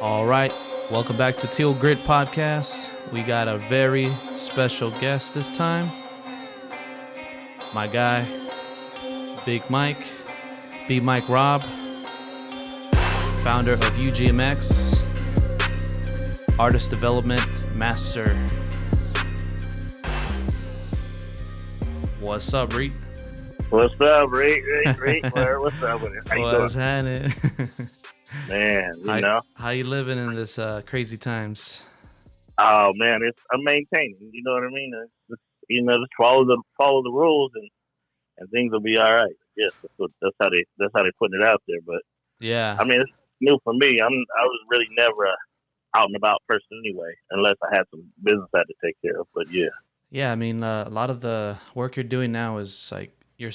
All right, welcome back to Teal Grit Podcast. We got a very special guest this time. My guy, Big Mike, Big Mike Rob, founder of UGMX, artist development master. What's up, Reed? What's up, Reed? What's up with it? How you What's happening? Man, you know. How you living in this crazy times? Oh man, I'm maintaining. You know what I mean? It's just follow the rules and things will be all right. Yes, that's how they putting it out there. But Yeah. I mean, it's new for me. I was really never a out and about person anyway, unless I had some business I had to take care of. But yeah. Yeah, I mean, a lot of the work you're doing now is like you're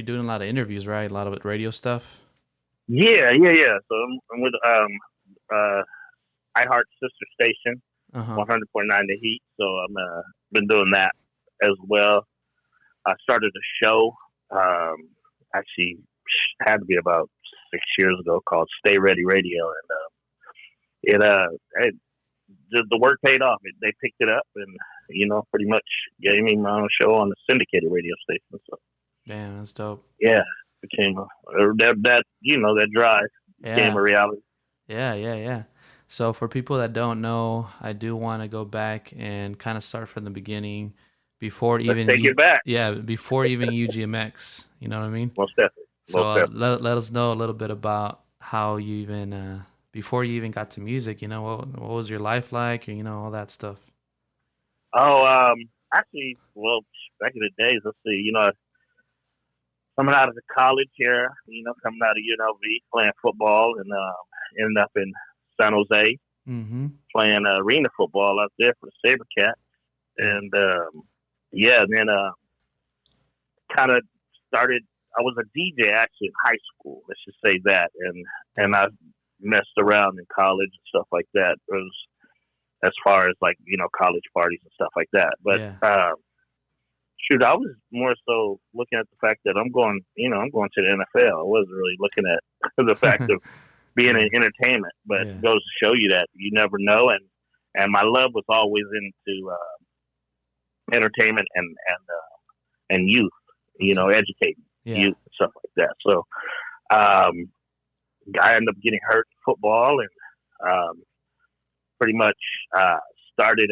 doing a lot of interviews, right? A lot of radio stuff. Yeah. So I'm with iHeart sister station, 100.9 The Heat. So I'm been doing that as well. I started a show, actually had to be about 6 years ago, called Stay Ready Radio, and the work paid off. They picked it up, and pretty much gave me my own show on the syndicated radio station. So damn, that's dope. yeah, became that drive became a reality. Yeah. So for people that don't know, I do want to go back and kind of start from the beginning before even take it back. Yeah, before even UGMX. You know what I mean? Most definitely. So let us know a little bit about how you even before you even got to music. What was your life like? Or, all that stuff. Oh, actually, well, back in the days, let's see, coming out of the college here, coming out of UNLV, playing football, and ended up in San Jose, playing arena football out there for the SaberCats. And, then kind of started, I was a DJ actually in high school, let's just say that. And I messed around in college and stuff like that. It was as far as like, college parties and stuff like that. But, shoot, I was more so looking at the fact that I'm going to the NFL. I wasn't really looking at the fact of being in entertainment, but it goes to show you that you never know. And my love was always into entertainment and youth, educating youth and stuff like that. So I ended up getting hurt in football and pretty much started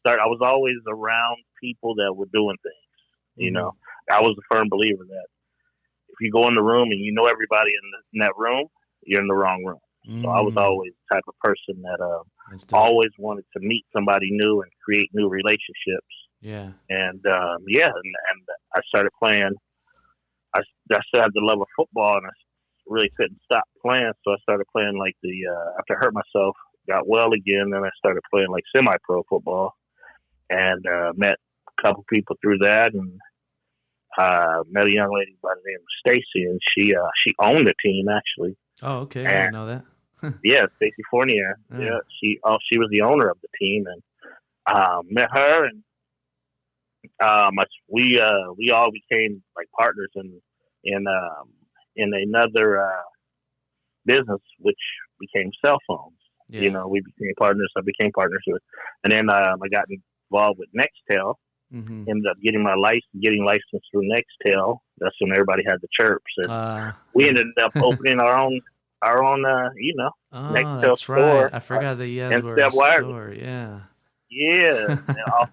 I was always around people that were doing things. I was a firm believer that if you go in the room and you know everybody in that room, you're in the wrong room. So I was always the type of person that always wanted to meet somebody new and create new relationships. Yeah. And I started playing. I still had the love of football, and I really couldn't stop playing. So I started playing after I hurt myself, got well again, and I started playing like semi-pro football, and met a couple people through that, and met a young lady by the name of Stacey, and she owned the team actually. Oh, okay, I didn't know that. Yeah, Stacey Fournier. Yeah, she was the owner of the team, and met her, and we all became like partners in another business, which became cell phones. Yeah. We became partners. I became partners with, and then I got involved with Nextel. Ended up getting licensed through Nextel. That's when everybody had the chirps, and we ended up opening our own Nextel store. Right. I forgot that you guys were a store. Yeah. Yeah, and off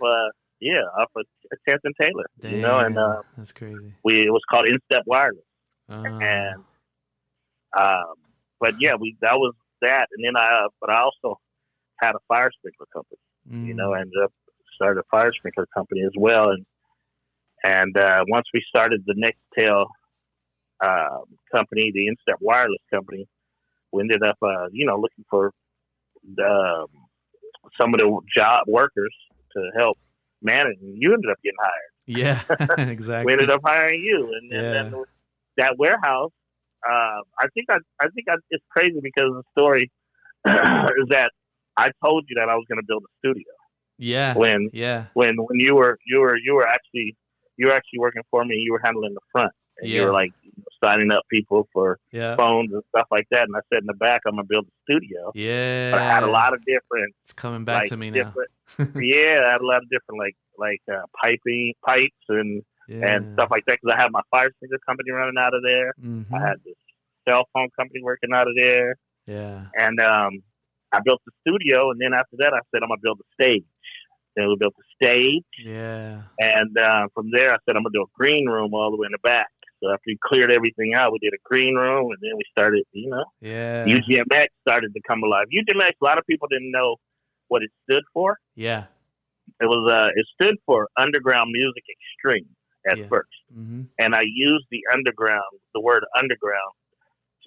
of 10th and Taylor. Damn, and that's crazy. It was called In-Step Wireless, and that was that, and then I also had a fire sprinkler company. I ended up started a fire sprinkler company as well, and once we started the Nextel company, the In-Step Wireless company, we ended up looking for some of the job workers to help manage, and you ended up getting hired. Yeah, exactly. We ended up hiring you, and then that warehouse. I think it's crazy because the story is that I told you that I was going to build a studio. Yeah. When you were actually working for me, and you were handling the front, and you were like signing up people for Yeah. phones and stuff like that. And I said in the back, I'm gonna build a studio. Yeah. But I had a lot of different. It's coming back to me now. Yeah, I had a lot of different pipes and stuff like that because I had my fire extinguisher company running out of there. Mm-hmm. I had this cell phone company working out of there. Yeah. And I built the studio, and then after that, I said I'm gonna build a stage. Then we built a stage. Yeah. And from there, I said I'm gonna do a green room all the way in the back. So after we cleared everything out, we did a green room, and then we started, Yeah. UGMX started to come alive. UGMX, a lot of people didn't know what it stood for. Yeah. It stood for Underground Music Extreme at first. Mm-hmm. And I used the word underground,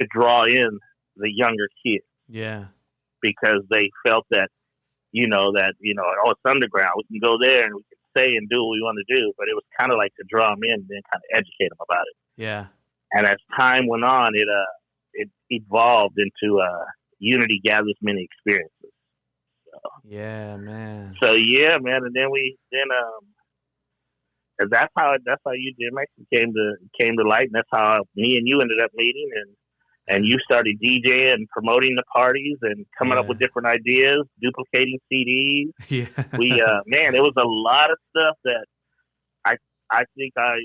to draw in the younger kids. Yeah. Because they felt that, oh, it's underground. We can go there and we can say and do what we want to do. But it was kind of like to draw them in and then kind of educate them about it. Yeah. And as time went on, it evolved into Unity Gathers Many Experiences. So, yeah, man. So yeah, man. And then and that's how UGMX came to light, and that's how me and you ended up meeting, and you started DJing and promoting the parties and coming up with different ideas, duplicating CDs. Yeah. There was a lot of stuff that I think I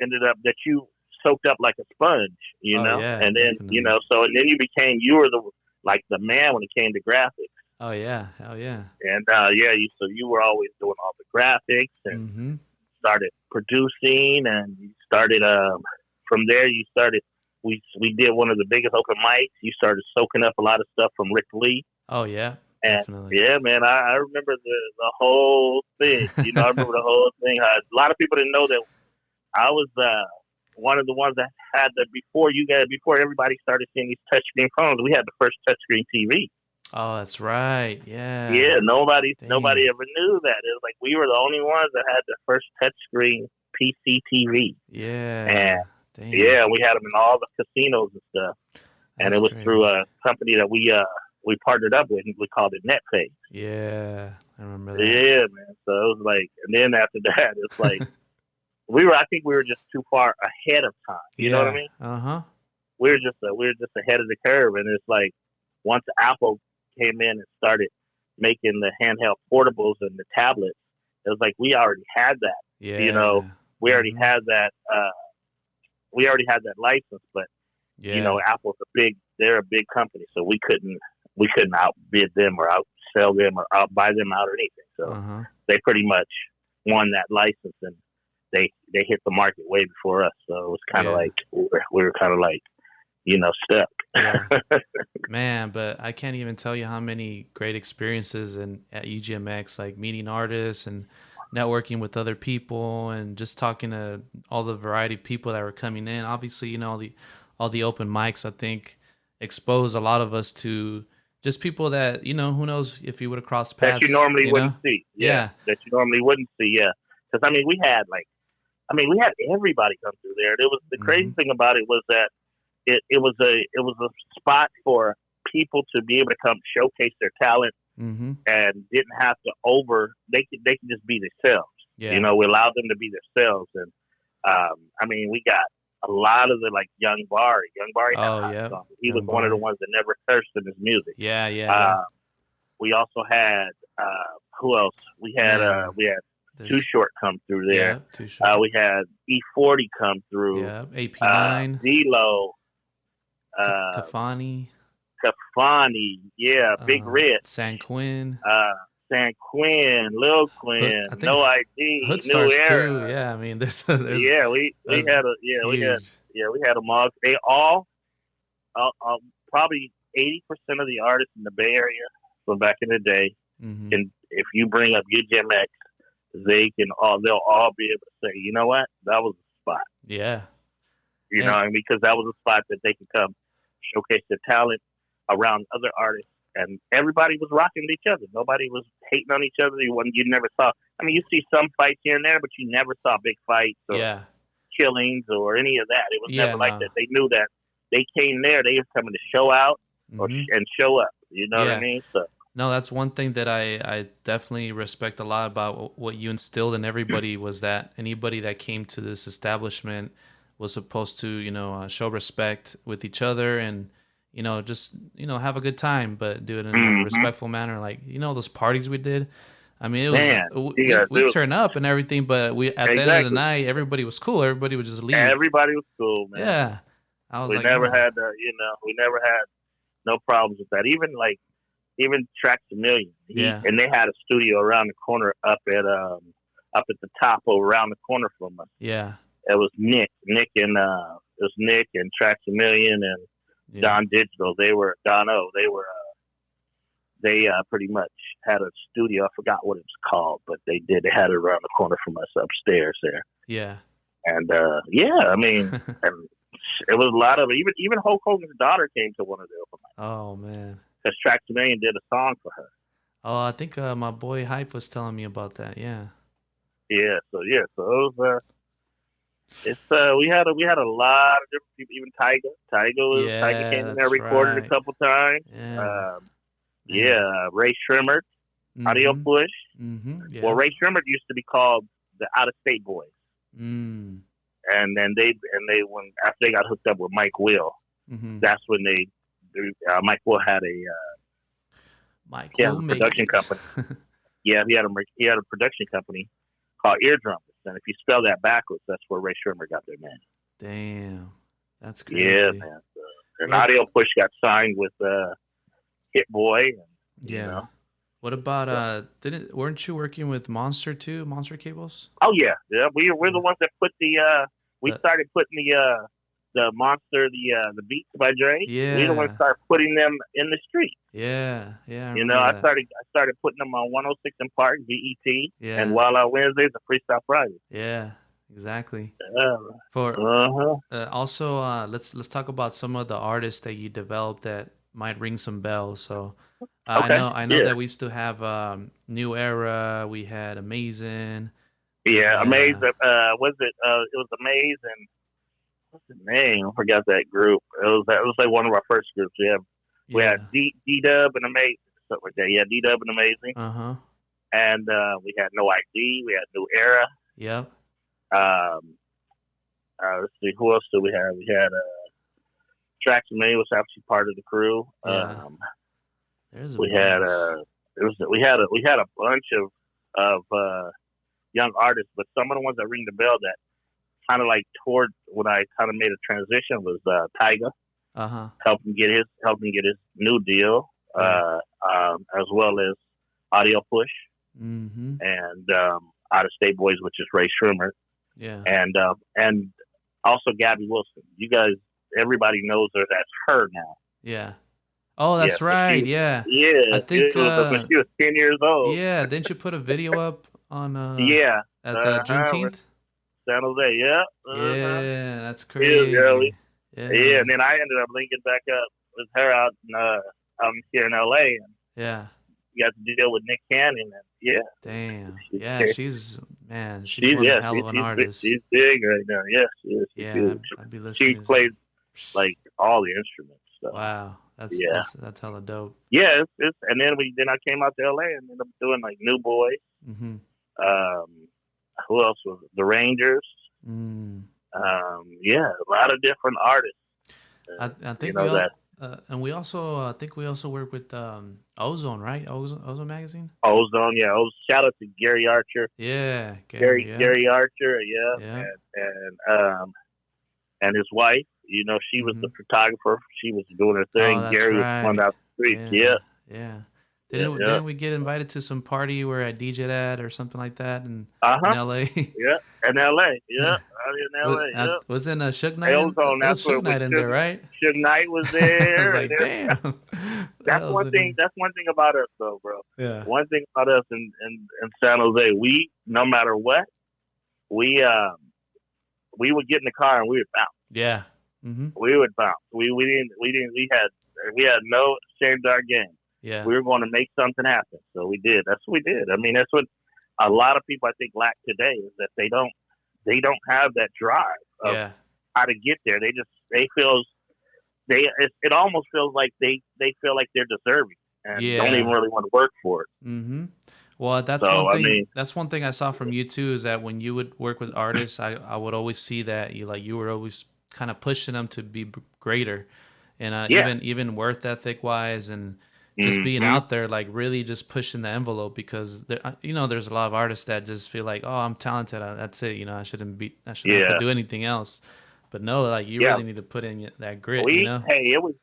ended up that you soaked up like a sponge, Yeah, and then definitely. and then you were the man when it came to graphics. Oh yeah, hell yeah. And you were always doing all the graphics and Mm-hmm. started producing, and you started from there. You started. We did one of the biggest open mics. You started soaking up a lot of stuff from Rick Lee. Oh yeah, and definitely. Yeah, man, I remember the whole thing. I remember the whole thing. A lot of people didn't know that I was one of the ones that had before everybody started seeing these touchscreen phones. We had the first touchscreen TV. Oh, that's right. Yeah. Yeah, nobody ever knew that. It was like we were the only ones that had the first touchscreen PC TV. Yeah. And yeah, we had them in all the casinos and stuff. And it was through a company that we partnered up with. We called it NetPay. Yeah, I remember that. Yeah, man. So it was like, and then after that, it's like I think we were just too far ahead of time. You know what I mean? Uh-huh. We were just ahead of the curve, and it's like once Apple came in and started making the handheld portables and the tablets, it was like we already had that. Yeah. We already had that. We already had that license, but Apple's they're a big company, so we couldn't outbid them or outsell them or outbuy them out or anything. So they pretty much won that license, and they hit the market way before us. So it was kind of like we were kind of like stuck. Yeah. Man, but I can't even tell you how many great experiences at UGMX, like meeting artists and networking with other people and just talking to all the variety of people that were coming in. Obviously, all the open mics, I think, exposed a lot of us to just people that, who knows if you would have crossed paths. That you normally wouldn't see. Yeah. That you normally wouldn't see, yeah. Because, we had everybody come through there. It was the crazy thing about it was that it was a spot for people to be able to come showcase their talent and didn't have to they could just be themselves. Yeah. We allowed them to be themselves. And we got a lot of the Young Bari. Young Bari had he was one of the ones that never cursed in his music. Yeah. We also had who else? We had Too Short come through there. Yeah, Too Short. We had E40 come through. Yeah, AP9. D-Lo. Kafani. Yeah, Big Rit. San Quinn. San Quinn, Lil Quinn, No ID, Hood New Stars Era. too. Yeah, there's we had them all. They all probably 80% of the artists in the Bay Area from back in the day can, if you bring up UGMX, they'll all be able to say, you know what, that was a spot. Yeah. Because that was a spot that they could come showcase their talent around other artists, and everybody was rocking with each other. Nobody was hating on each other. You never saw. You see some fights here and there, but you never saw big fights or killings or any of that. It was never like that. They knew that they came there. They were coming to show out and show up. You know what I mean? So. No, that's one thing that I definitely respect a lot about what you instilled in everybody was that anybody that came to this establishment was supposed to, show respect with each other and, just, have a good time, but do it in a respectful manner. Like, those parties we did. I mean, it was Man, you gotta we do it. turn up and everything, but at the end of the night, everybody was cool. Everybody would just leave. Everybody was cool, man. Yeah, I was we like, never man. had we never had no problems with that. Even Tracks a Million. And they had a studio around the corner up at the top or around the corner from us. Yeah. It was Nick and Tracks a Million and Don Digital. They were they pretty much had a studio. I forgot what it was called, but they had it around the corner from us upstairs there. Yeah. And I mean, and it was a lot of even Hulk Hogan's daughter came to one of the open mics. Oh man. Because Tracks a Million did a song for her. Oh, I think my boy Hype was telling me about that. Yeah. Yeah. So it was. We had a lot of different people. Even Tyga came in there, recorded a couple times. Yeah. Ray Shrimmer, Audio Push. Yeah. Well, Ray Shrimmer used to be called the Out of State Boys. Mm. And then when after they got hooked up with Mike Will, that's when Mike Will had a production company. Yeah, he had a production company called Eardrums, and if you spell that backwards, that's where Ray Shrimmer got their name. Damn, that's crazy. Yeah, man. And Audio Push got signed with Hit Boy. And, What about weren't you working with Monster too? Monster Cables? Oh yeah. We're the ones that put started putting the Monster the Beats by Dre. Yeah. We're the ones that started putting them in the street. Yeah. I started putting them on 106 in Park, BET, and Wild Out Wednesdays and Freestyle Fridays. Yeah, exactly. Also, let's talk about some of the artists that you developed that might ring some bells. So okay. I know that we still have New Era. We had Amazing. Yeah, Amazing. It was Amazing. What's the name? I forgot that group. It was like one of our first groups. We had D-Dub and Amazing, something like that. Yeah, D-Dub and Amazing. Uh-huh. And we had No ID. We had New Era. Yep. Let's see, who else did we have? We had Tracks a Million was actually part of the crew. Yeah. We had a bunch of young artists, but some of the ones that ring the bell that kind of like toward when I kind of made a transition was Tyga. Uh-huh. Helping get his new deal, as well as Audio Push and Out of State Boys, which is Ray Shrimmer, and also Gabby Wilson. You guys, everybody knows her. That's her now. Yeah. Oh, that's right. Yeah. I think when she was 10 years old. Yeah. Didn't you put a video up on? At Juneteenth. San Jose. Yeah. Yeah, that's crazy. Yeah, and then I ended up linking back up with her out here in LA, and got to deal with Nick Cannon, and damn, she's one hell of an artist. She's big right now. Yes, she is. I'd be listening. She plays like all the instruments. So. Wow, that's hella dope. Yeah, and then I came out to LA and ended up doing like New Boy. Mm-hmm. Who else was it? The Rangers? A lot of different artists. I think and we also I think we also work with Ozone, right? Ozone magazine. Ozone, yeah. Shout out to Gary Archer. Yeah, Gary Archer, and his wife. She was the photographer. She was doing her thing. Gary was going out the streets. Yeah. Didn't we get invited to some party where I DJ'd at or something like that in LA? Yeah, in LA. Yeah, in LA. Wasn't Suge Knight? Suge Knight in there, right? Suge Knight was there. I was like, damn. That's one thing. That's one thing about us, though, bro. Yeah. One thing about us in San Jose, we no matter what, we would get in the car and we would bounce. Yeah. Mm-hmm. We would bounce. We had no shame to our game. Yeah. We were going to make something happen. So we did. That's what we did. I mean, that's what a lot of people I think lack today is that they don't have that drive of how to get there. It almost feels like they feel like they're deserving and don't even really want to work for it. Mm-hmm. Well, that's So one I thing. mean, That's one thing I saw from you too. Is that when you would work with artists, I would always see that you were always kind of pushing them to be greater, and yeah. even worth ethic wise, and just being Hmm. out there, like really just pushing the envelope. Because there, there's a lot of artists that just feel like, oh, I'm talented. That's it. I shouldn't have to Yeah, do anything else. But no, like you yeah. really need to put in that grit. You know. Hey, it was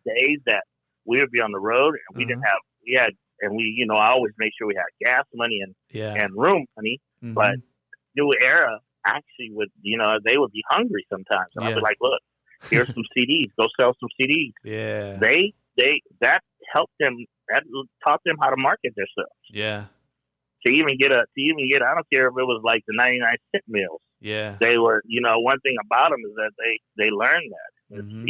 days that we would be on the road and we didn't Uh-huh. have we had and we I always make sure we had gas money Yeah. and room money, but Hmm. new era actually would they would be hungry sometimes, and I'd be Yeah. like, look, here's some CDs, go sell some CDs. Yeah. They that helped them, that taught them how to market themselves. Yeah. I don't care if it was like the 99-cent meals. Yeah. They were, one thing about them is that they learned that. It's, Hmm.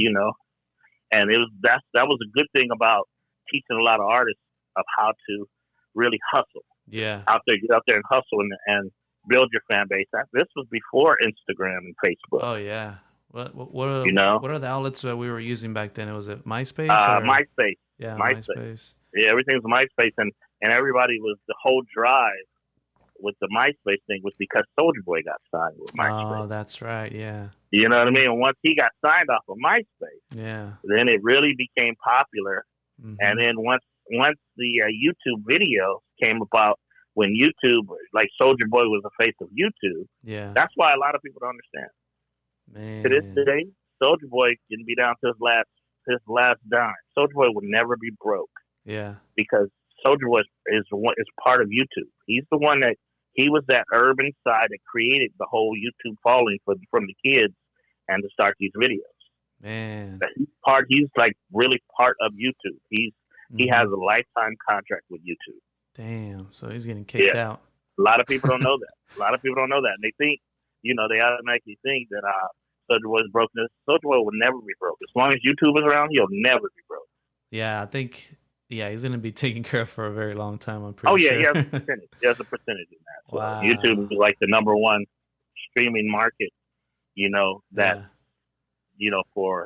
and that was a good thing about teaching a lot of artists of how to really hustle Yeah. get out there and hustle and build your fan base. This was before Instagram and Facebook. Oh yeah. What are You know, the outlets that we were using back then? Was it MySpace or MySpace, yeah, MySpace. MySpace? Yeah, everything was MySpace, and everybody was the whole drive with the MySpace thing was because Soldier Boy got signed with Oh, MySpace. that's right. Yeah. You know what I mean? And once he got signed off of MySpace, Yeah. then it really became popular. And Hmm. then once the YouTube videos came about, when YouTube, like Soldier Boy was the face of YouTube, Yeah. that's why a lot of people don't understand. To this Man. day, Soldier Boy can be down to his last dime. Soldier Boy would never be broke Yeah. because Soldier Boy is part of YouTube. He's the one he was that urban side that created the whole YouTube following from the kids and to start these videos. Man. He's like really part of YouTube. He has Hmm. a lifetime contract with YouTube. Damn. So he's getting kicked Yeah. out. A lot of people don't know that. A lot of people don't know that. And they think, they automatically think that Soldier Boy's brokenness. Soldier Boy will never be broke. As long as YouTube is around, he'll never be broke. Yeah, I think. Yeah, he's gonna be taken care of for a very long time. I'm Oh pretty yeah, sure. he has a percentage. He has a percentage in that. So YouTube Wow. is like the number one streaming market, that, Yeah.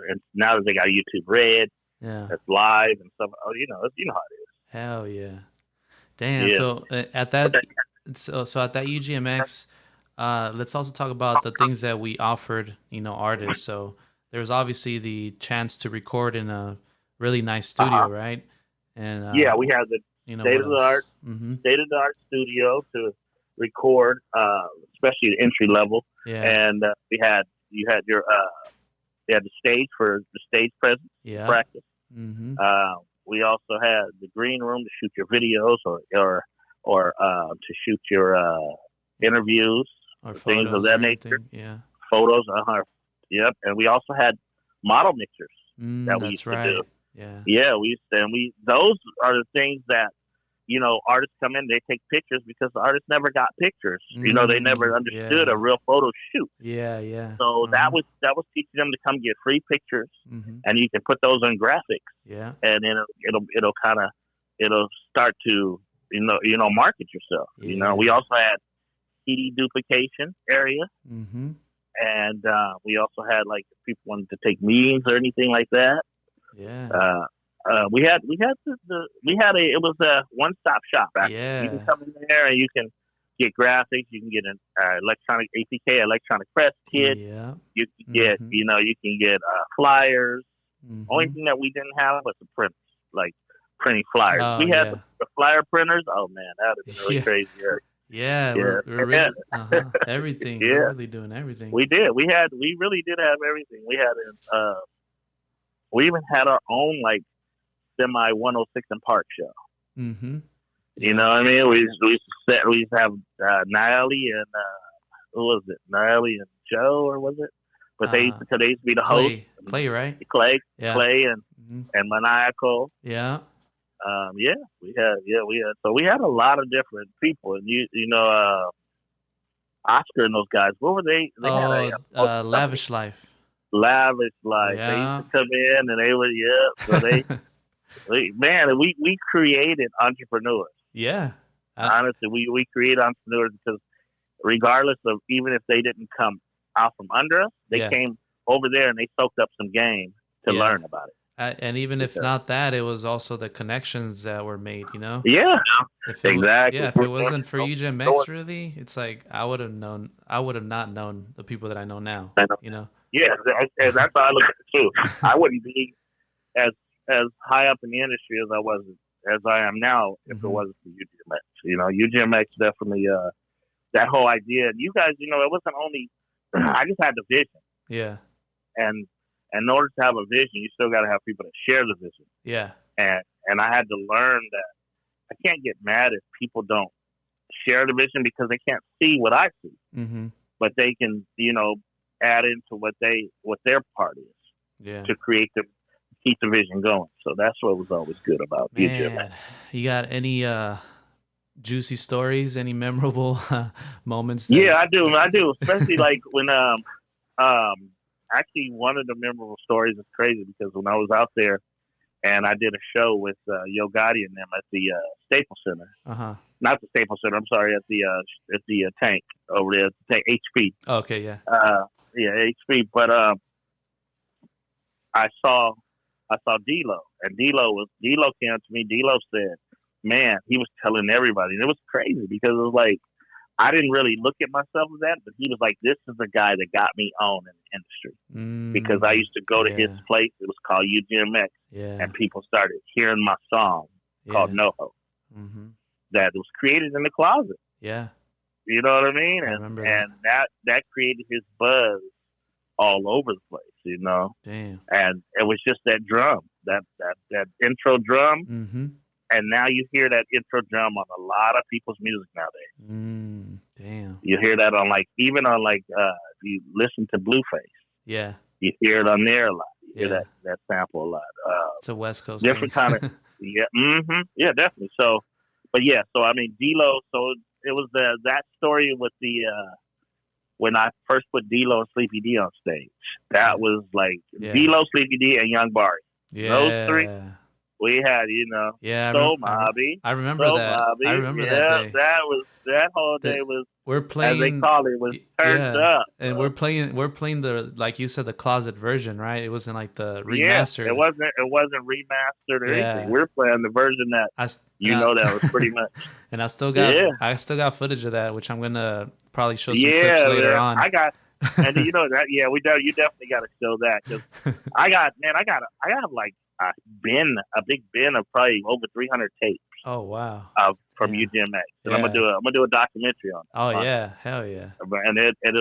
and now that they got YouTube Red, Yeah. that's live and stuff. Oh, how it Hell yeah. Damn. is. Yeah. So at that, so at that UGMX, let's also talk about the things that we offered, artists. So there's obviously the chance to record in a really nice studio, right? And Yeah, we have the what else? Mm-hmm. state of the art studio to record, especially the entry level. Yeah. And you had the stage for the stage presence practice. Mm-hmm. We also had the green room to shoot your videos or to shoot your interviews, Or things of photos that or nature. anything. Yeah. Photos. Yep. And we also had model mixers that we That's used right. to do. Yeah. Yeah, those are the things that, artists come in, they take pictures because the artists never got pictures. They never understood yeah. a real photo shoot. Yeah, yeah. So that was teaching them to come get free pictures, Mm-hmm. and you can put those on graphics, Yeah. and then it'll start to market yourself. Yeah. We also had CD duplication area, Mm-hmm. and we also had like if people wanted to take meetings or anything like that. Yeah. It was a one-stop shop. Actually. Yeah. You can come in there and you can get graphics. You can get an electronic APK, electronic press kit. Yeah. You can get, Mhm. you can get flyers. Mhm. Only thing that we didn't have was the printers, like printing flyers. Oh, We had yeah. the flyer printers. Oh man, that would have been really Yeah. crazy. Yeah, Yeah. we're really everything. Yeah. We're really doing everything. We did. We really did have everything. We even had our own like semi 106 and Park show. Mm-hmm. You know what I mean? We used to have Niley and who was it? Niley and Joe, or was it? But they used to be the host. Clay, right? Clay Mm-hmm. and Maniacal. Yeah. We had. So we had a lot of different people, and Oscar and those guys. What were they? They had Lavish Life. Lavish Life. Yeah. They used to come in and they would, So we created entrepreneurs. Yeah. Honestly, we create entrepreneurs because regardless of, even if they didn't come out from under us, they came over there and they soaked up some game to learn about it. And even if not that, it was also the connections that were made, you know? Yeah, If it exactly. if it wasn't for UGMX, really, it's like I would have not known the people that I know now, you know? Yeah, and that's how I look at it too. I wouldn't be as high up in the industry as I am now if it wasn't for UGMX. You know, UGMX definitely that whole idea. And you guys, you know, it wasn't only I just had the vision. Yeah. And in order to have a vision, you still got to have people that share the vision. Yeah. And I had to learn that I can't get mad if people don't share the vision because they can't see what I see, but they can, you know, add into what their part is to keep the vision going. So that's what was always good about UGMX. You got any juicy stories, any memorable moments? Yeah, I do. Especially like when actually one of the memorable stories is crazy because when I was out there and I did a show with Yo Gotti and them at the Staples Center. Not the Staples Center. I'm sorry, at the tank over there, tank HP. Okay, yeah. Yeah, HP. But I saw D-Lo, and D-Lo came up to me. D-Lo said, "Man," he was telling everybody, and it was crazy because it was like I didn't really look at myself as that, but he was like, "This is the guy that got me on in the industry." Because I used to go to his place. It was called UGMX, and people started hearing my song called NoHo, that was created in the closet. Yeah, you know what I mean. And that created his buzz all over the place. You know, damn. And it was just that drum, that intro drum. And now you hear that intro drum on a lot of people's music nowadays. Damn. You hear that on even on if you listen to Blueface. Yeah. You hear it on there a lot. You hear that sample a lot. It's a West Coast different kind of yeah. Yeah, definitely. So, but yeah. So I mean, D-Lo. So it was that story with the when I first put D-Lo and Sleepy D on stage. That was like D-Lo, Sleepy D, and Young Barry. Yeah. Those three. We had, Mobby. I remember that. Mobby. I remember that day. That whole day was, we're playing, as they call it, was turned up. And we're playing the, like you said, the closet version, right? It wasn't like the remastered. Yeah, it wasn't remastered or anything. We're playing the version that that was pretty much. And I still got footage of that, which I'm gonna probably show some clips later on. I got. And you know that, you definitely got to show that because I have like a big bin of probably over 300 tapes. Oh wow! From UGMX, and I'm gonna do a documentary on it. Oh yeah, hell yeah! And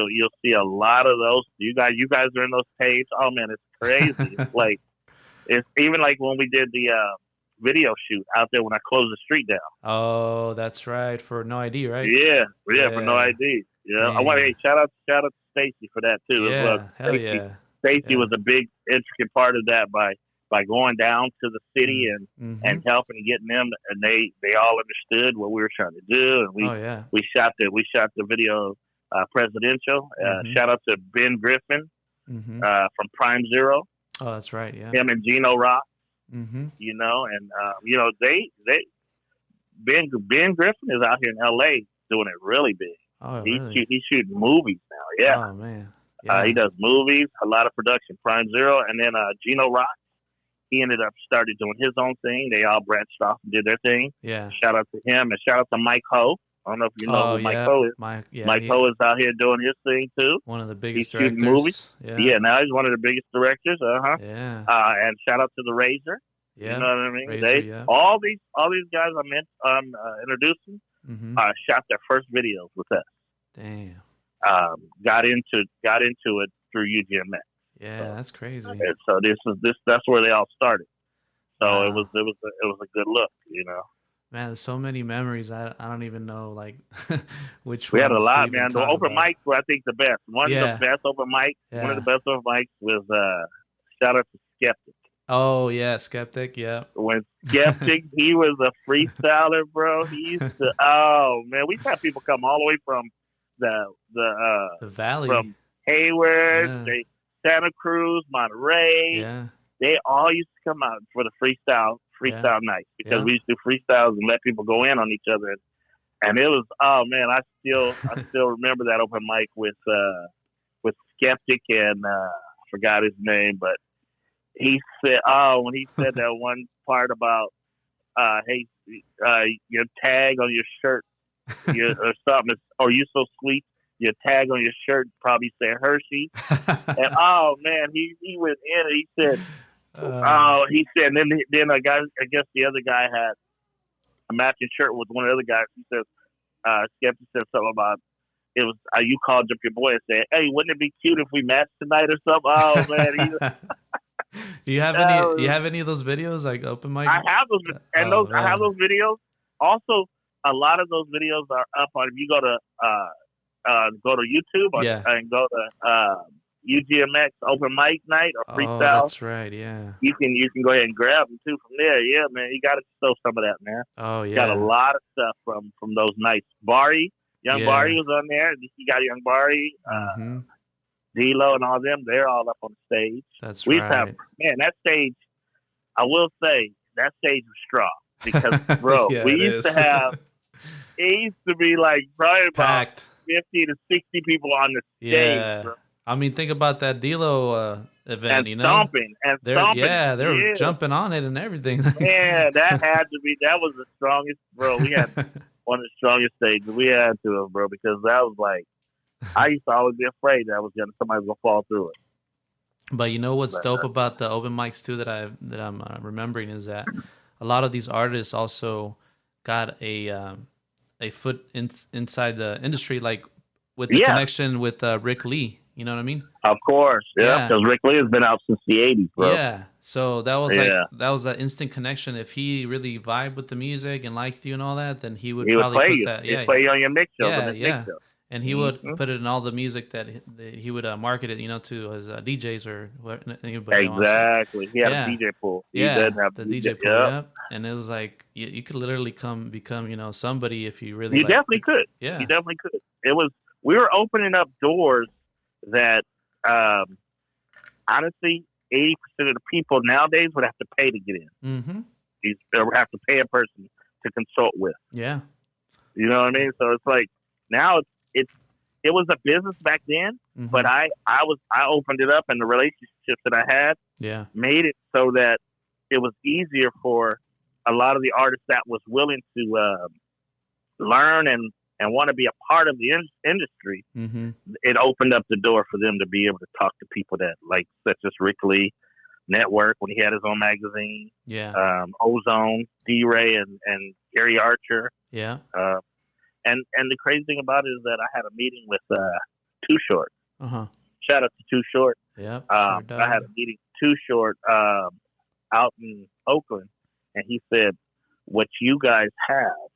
you'll see a lot of those. You guys are in those tapes. Oh man, it's crazy. it's even like when we did the video shoot out there when I closed the street down. Oh, that's right, for No ID, right? Yeah, for No ID. Yeah, I want to shout out to Stacey for that too. Yeah, hell yeah. Stacey was a big intricate part of that by going down to the city and helping getting them, and they all understood what we were trying to do, and we shot the video presidential. Shout out to Ben Griffin from Prime Zero. Oh, that's right. Yeah, him and Gino Rock. You know, and they Ben Griffin is out here in LA doing it really big. Oh, really? He's shooting movies now. Yeah. Oh man. Yeah. He does movies, a lot of production. Prime Zero, and then Gino Rock. He ended up started doing his own thing. They all branched off and did their thing. Yeah. Shout out to him and shout out to Mike Ho. I don't know if you know who Mike Ho is. Mike Ho is out here doing his thing too. One of the biggest directors. Shooting movies. Yeah, now he's one of the biggest directors. Yeah. And shout out to the Razor. Yeah. You know what I mean? Razor, all these guys I'm introducing shot their first videos with us. Damn. Got into it through UGMX. Yeah, that's crazy. And so that's where they all started. So it was a good look, you know. Man, there's so many memories. I don't even know which. We had a lot, man. The open mics were, I think, the best. One of the best open mics. Yeah. One of the best open mics was shout out to Skeptic. Oh yeah, Skeptic. Yeah. When Skeptic, he was a freestyler, bro. He used to. Oh man, we've had people come all the way from the Valley, from Hayward, Santa Cruz, Monterey. Yeah. They all used to come out for the freestyle nights because we used to do freestyles and let people go in on each other. And it was, oh man, I still remember that open mic with Skeptic and I forgot his name, but he said, when he said that one part about, hey, your tag on your shirt, or something, or you so sweet, your tag on your shirt probably said Hershey. And oh man, he went in and he said, and then I guess the other guy had a matching shirt with one of the other guys. He says, Skepta said something about it was you called up your boy and said, "Hey, wouldn't it be cute if we matched tonight or something?" Oh man, Do you have any? You have any of those videos like open mic? I have those, and I have those videos. Also, a lot of those videos are up on. If you go to YouTube and go to UGMX open mic night or freestyle. Oh, that's right. Yeah. You can go ahead and grab them too from there. Yeah, man, you got to show some of that, man. Oh yeah. Got a lot of stuff from those nights. Young Barry was on there. You got Young Barry. D-Lo and all them, they're all up on the stage. That's right. That stage, I will say, that stage was strong. Because, bro, it used to be like probably packed. About 50 to 60 people on the stage, bro. I mean, think about that D-Lo event, and stomping. Yeah, they were jumping on it and everything. Yeah, that was the strongest, bro. We had one of the strongest stages we had to have, bro, because that was like, I used to always be afraid that somebody was gonna fall through it. But you know what's dope about the open mics too that I'm remembering is that a lot of these artists also got a foot inside the industry, like with the connection with Rick Lee. You know what I mean? Of course, yeah. Because Rick Lee has been out since the '80s, bro. Yeah. So that was that instant connection. If he really vibed with the music and liked you and all that, then he would probably play put you. that. He'd play you on your mix show. Yeah. And he would put it in all the music that he would market it, to his DJs or anybody else. Exactly. He had a DJ pool. He did have the DJ pool. Yep. And it was like you could literally become somebody if you really. You definitely could. Yeah. You definitely could. We were opening up doors that honestly 80% of the people nowadays would have to pay to get in. Mm-hmm. They would have to pay a person to consult with. Yeah. You know what I mean? So it's like now it was a business back then, but I opened it up, and the relationships that I had made it so that it was easier for a lot of the artists that was willing to learn and want to be a part of the industry. It opened up the door for them to be able to talk to people that like such as Rick Lee, Network when he had his own magazine, Ozone, D-Ray, and Gary Archer, And the crazy thing about it is that I had a meeting with Too Short. Shout out to Too Short. Yeah. I had a meeting with Too Short out in Oakland, and he said, "What you guys have,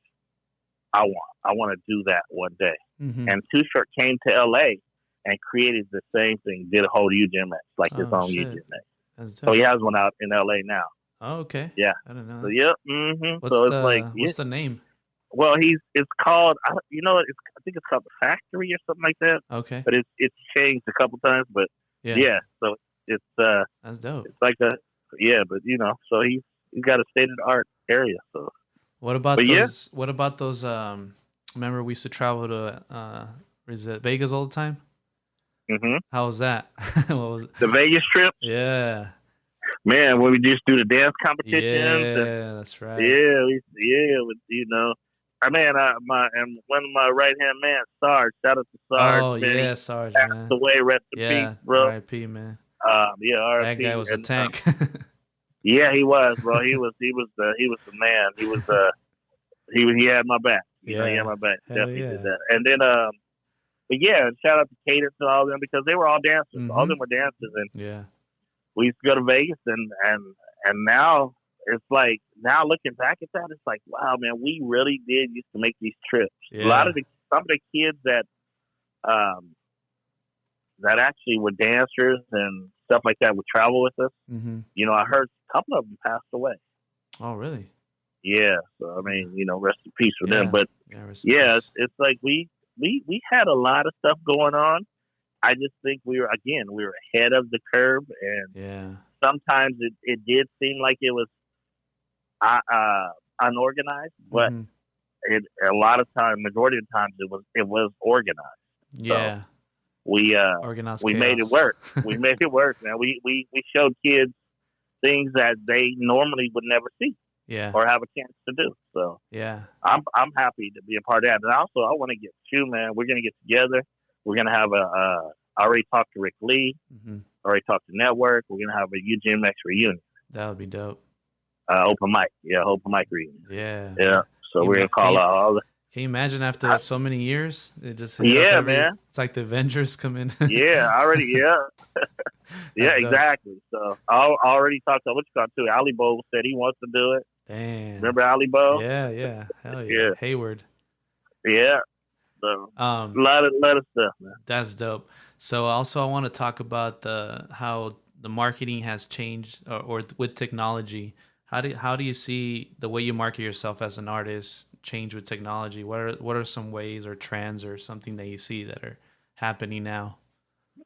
I want to do that one day." And Too Short came to LA and created the same thing, did a whole UGMX, like his own UGMX. So he has one out in LA now. Oh, okay. Yeah. I don't know. So, yep. What's the name? Well, it's called, I think it's called The Factory or something like that. Okay. But it's changed a couple times, but so it's that's dope. It's like but so he's got a state of the art area. So what about those? What about those? Remember we used to travel to Vegas all the time. How was that? What was it? The Vegas trip? Yeah. Man, when we just do the dance competitions. Yeah, that's right. Yeah, one of my right hand man, Sarge. Shout out to Sarge. Oh man. Yeah, Sarge. Passed Man. away. Rest in peace, bro. R.I.P. man. R.I.P. That guy was a tank. Yeah, he was, bro. He was the man. He had my back. He had my back. Definitely did that. And then shout out to Cadence and all of them because they were all dancers. All of them were dancers, and we used to go to Vegas, and now it's like looking back at that, it's like, wow, man, we really did used to make these trips. Yeah. Some of the kids that actually were dancers and stuff like that would travel with us. I heard a couple of them passed away. Oh, really? Yeah. So I mean, rest in peace for them. But it's like we had a lot of stuff going on. I just think we were ahead of the curve, and sometimes it did seem like it was unorganized, but a lot of times, majority of the times, it was organized. Yeah, so we organized. We made it work. We made it work, man. We showed kids things that they normally would never see Yeah. or have a chance to do. So Yeah. I'm happy to be a part of that. And also, I want to get you, man. We're gonna get together. We're gonna have I already talked to Rick Lee. Mm-hmm. Already talked to Network. We're gonna have a UGMX reunion. That would be dope. Open mic. Yeah, open mic reunion. Yeah. Yeah. So we're gonna call out all the. Can you imagine after so many years, it just man. It's like the Avengers come in. Yeah, already. Yeah. Yeah, dope. exactly. So I already talked to what you called too. Ali Bo said he wants to do it. Damn. Remember Ali Bo? Yeah. Hell yeah. Yeah. Hayward. Yeah. So a lot of stuff, man. That's dope. So also I want to talk about how the marketing has changed or with technology. How do you see the way you market yourself as an artist change with technology? What are some ways or trends or something that you see that are happening now?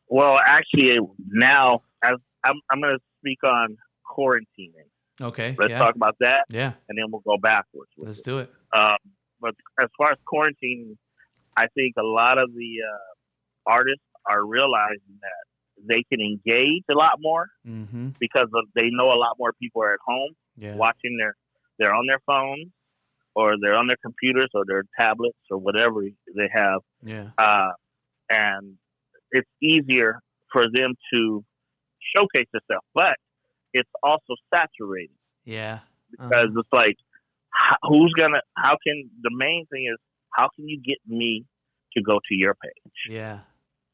Well, actually, now as I'm going to speak on quarantining. Okay. Let's talk about that. Yeah. And then we'll go backwards. Let's do it. But as far as quarantine, I think a lot of the artists are realizing that they can engage a lot more because they know a lot more people are at home watching they're on their phones or they're on their computers or their tablets or whatever they have. Yeah. And it's easier for them to showcase themselves, but it's also saturated. Yeah. Because it's like, the main thing is, how can you get me to go to your page? Yeah.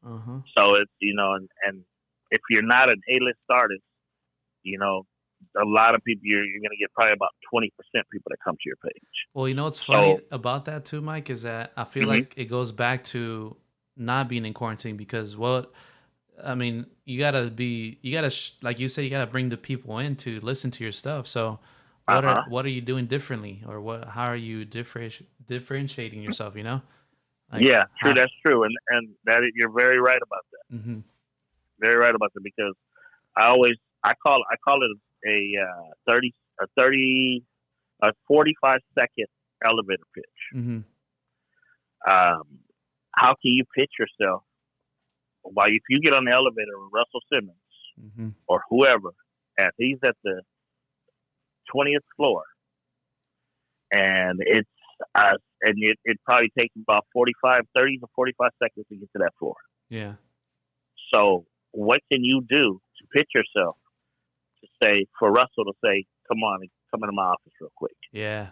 So it's, and if you're not an A-list artist, a lot of people, you're going to get probably about 20% people that come to your page. Well, what's funny about that too, Mike, is that I feel like it goes back to not being in quarantine because, you gotta like you said, you gotta bring the people in to listen to your stuff. So what are you doing differently, or how are you differentiating yourself? Like, yeah, true. That's true, and that you're very right about that. Mm-hmm. Very right about that because I call it a 45-second elevator pitch. Mm-hmm. How can you pitch yourself? Well, if you get on the elevator with Russell Simmons or whoever, and he's at the 20th floor, and it probably takes about 30 to 45 seconds to get to that floor. Yeah. So what can you do to pitch yourself to say, for Russell to say, come into my office real quick? Yeah.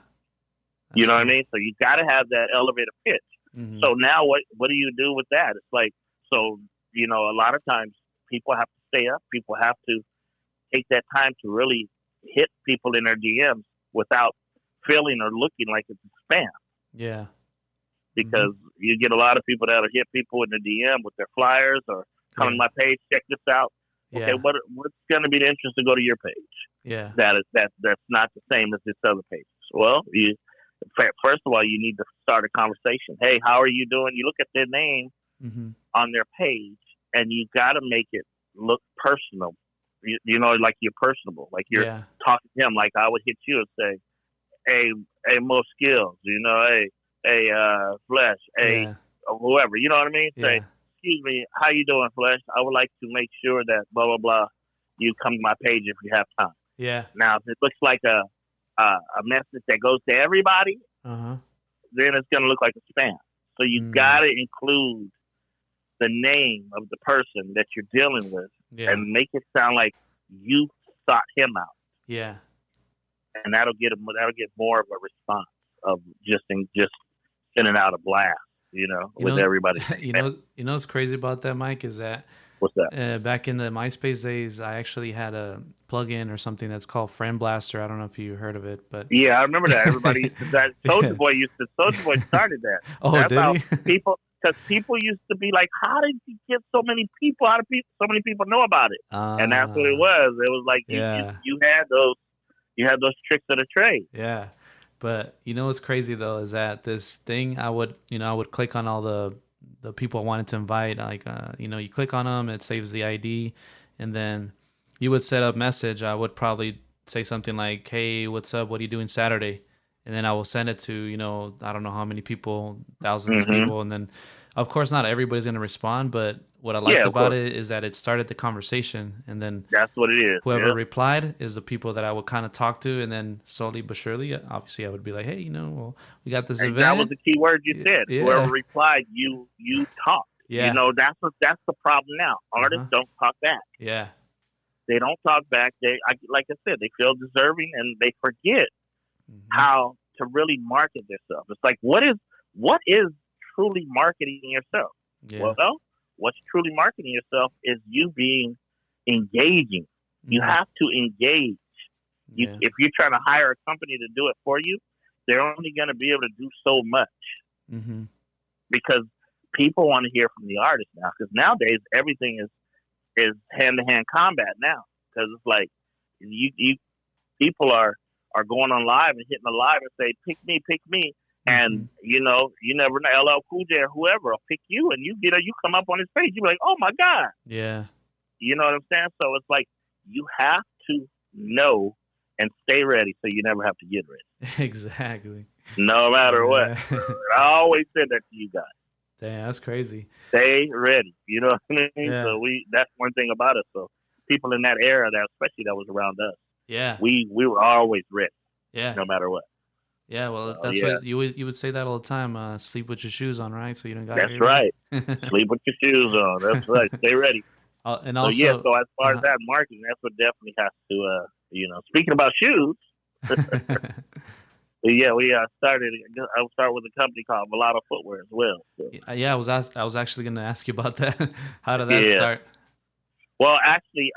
You know what I mean? So you got to have that elevator pitch. Mm-hmm. So now what do you do with that? It's like, a lot of times people have to stay up. People have to take that time to really hit people in their DMs without feeling or looking like it's a spam. Yeah. Because you get a lot of people that'll hit people in the DM with their flyers or come to my page, check this out. Okay, what's going to be the interest to go to your page? Yeah. That's not the same as this other page. Well, first of all, you need to start a conversation. Hey, how are you doing? You look at their name on their page, and you got to make it look personal. Like you're personable, like you're talking to him. Like I would hit you and say, "Hey, Mo Skills," hey, Flesh, hey, whoever. You know what I mean? Say, "Excuse me, how you doing, Flesh? I would like to make sure that blah blah blah. You come to my page if you have time." Yeah. Now, if it looks like a message that goes to everybody, then it's going to look like a spam. So you got to include the name of the person that you're dealing with and make it sound like you sought him out. Yeah. And that'll get more of a response of just sending out a blast, with everybody. What's crazy about that, Mike, is that what's that? Back in the MySpace days, I actually had a plugin or something that's called Friend Blaster. I don't know if you heard of it, but yeah, I remember that. Everybody used to that. Soldier Boy started that. Oh, that's did how he? Because people used to be like, how did he get so many people? How did so many people know about it? And that's what it was. It was like you had those tricks of the trade. Yeah. But what's crazy though is that this thing I would click on all the people I wanted to invite, like you click on them, it saves the ID, and then you would set up message. I would probably say something like, "Hey, what's up? What are you doing Saturday?" And then I will send it to I don't know how many people, thousands of people, and then of course, not everybody's going to respond, but what I liked about it is that it started the conversation, and then that's what it is. whoever replied is the people that I would kind of talk to, and then slowly but surely, obviously, I would be like, hey, well, we got this event. That was the key word you said. Yeah. Whoever replied, you talked. Yeah. That's the problem now. Artists don't talk back. Yeah. They don't talk back. Like I said, they feel deserving, and they forget how to really market themselves. It's like, what is truly marketing yourself? Yeah. Well, what's truly marketing yourself is you being engaging. You have to engage. If you're trying to hire a company to do it for you, they're only going to be able to do so much because people want to hear from the artist now. Because nowadays everything is hand-to-hand combat now. Because it's like you people are going on live and hitting the live and say, pick me. And, you never know, LL Cool J or whoever will pick you, and you come up on his page. You be like, oh, my God. Yeah. You know what I'm saying? So it's like you have to know and stay ready so you never have to get ready. Exactly. No matter what. I always said that to you guys. Damn, that's crazy. Stay ready. You know what I mean? Yeah. So that's one thing about us. So people in that era, especially that was around us, we were always ready. Yeah. No matter what. Yeah, well, that's what you would say that all the time. Sleep with your shoes on, right? So you don't got. That's right. Sleep with your shoes on. That's right. Stay ready. And also, so as far as that marketing, that's what definitely has to. Speaking about shoes. Yeah, we started. I'll start with a company called Volato Footwear as well. So. Yeah, I was actually going to ask you about that. How did that start? Well, actually,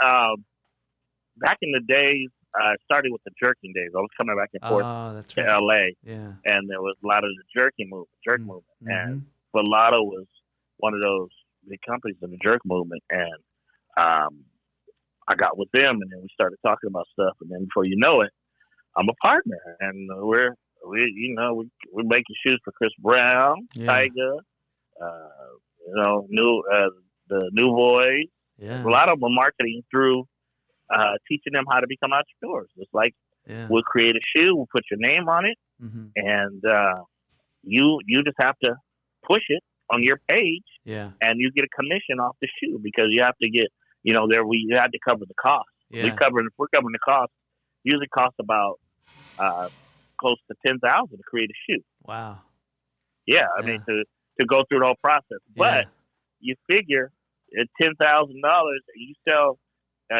back in the days, I started with the jerking days. I was coming back and forth to LA, and there was a lot of the jerk movement, and Volato was one of those big companies in the jerk movement, and I got with them, and then we started talking about stuff, and then before you know it, I'm a partner, and we're making shoes for Chris Brown, Tyga, the New Boys. Yeah. A lot of them are marketing through teaching them how to become entrepreneurs. It's like we'll create a shoe, we'll put your name on it, and you just have to push it on your page, and you get a commission off the shoe because you have to get you had to cover the cost. We're covering the cost. Usually costs about close to $10,000 to create a shoe. Wow. Yeah, I mean to go through the whole process. But you figure at $10,000 you sell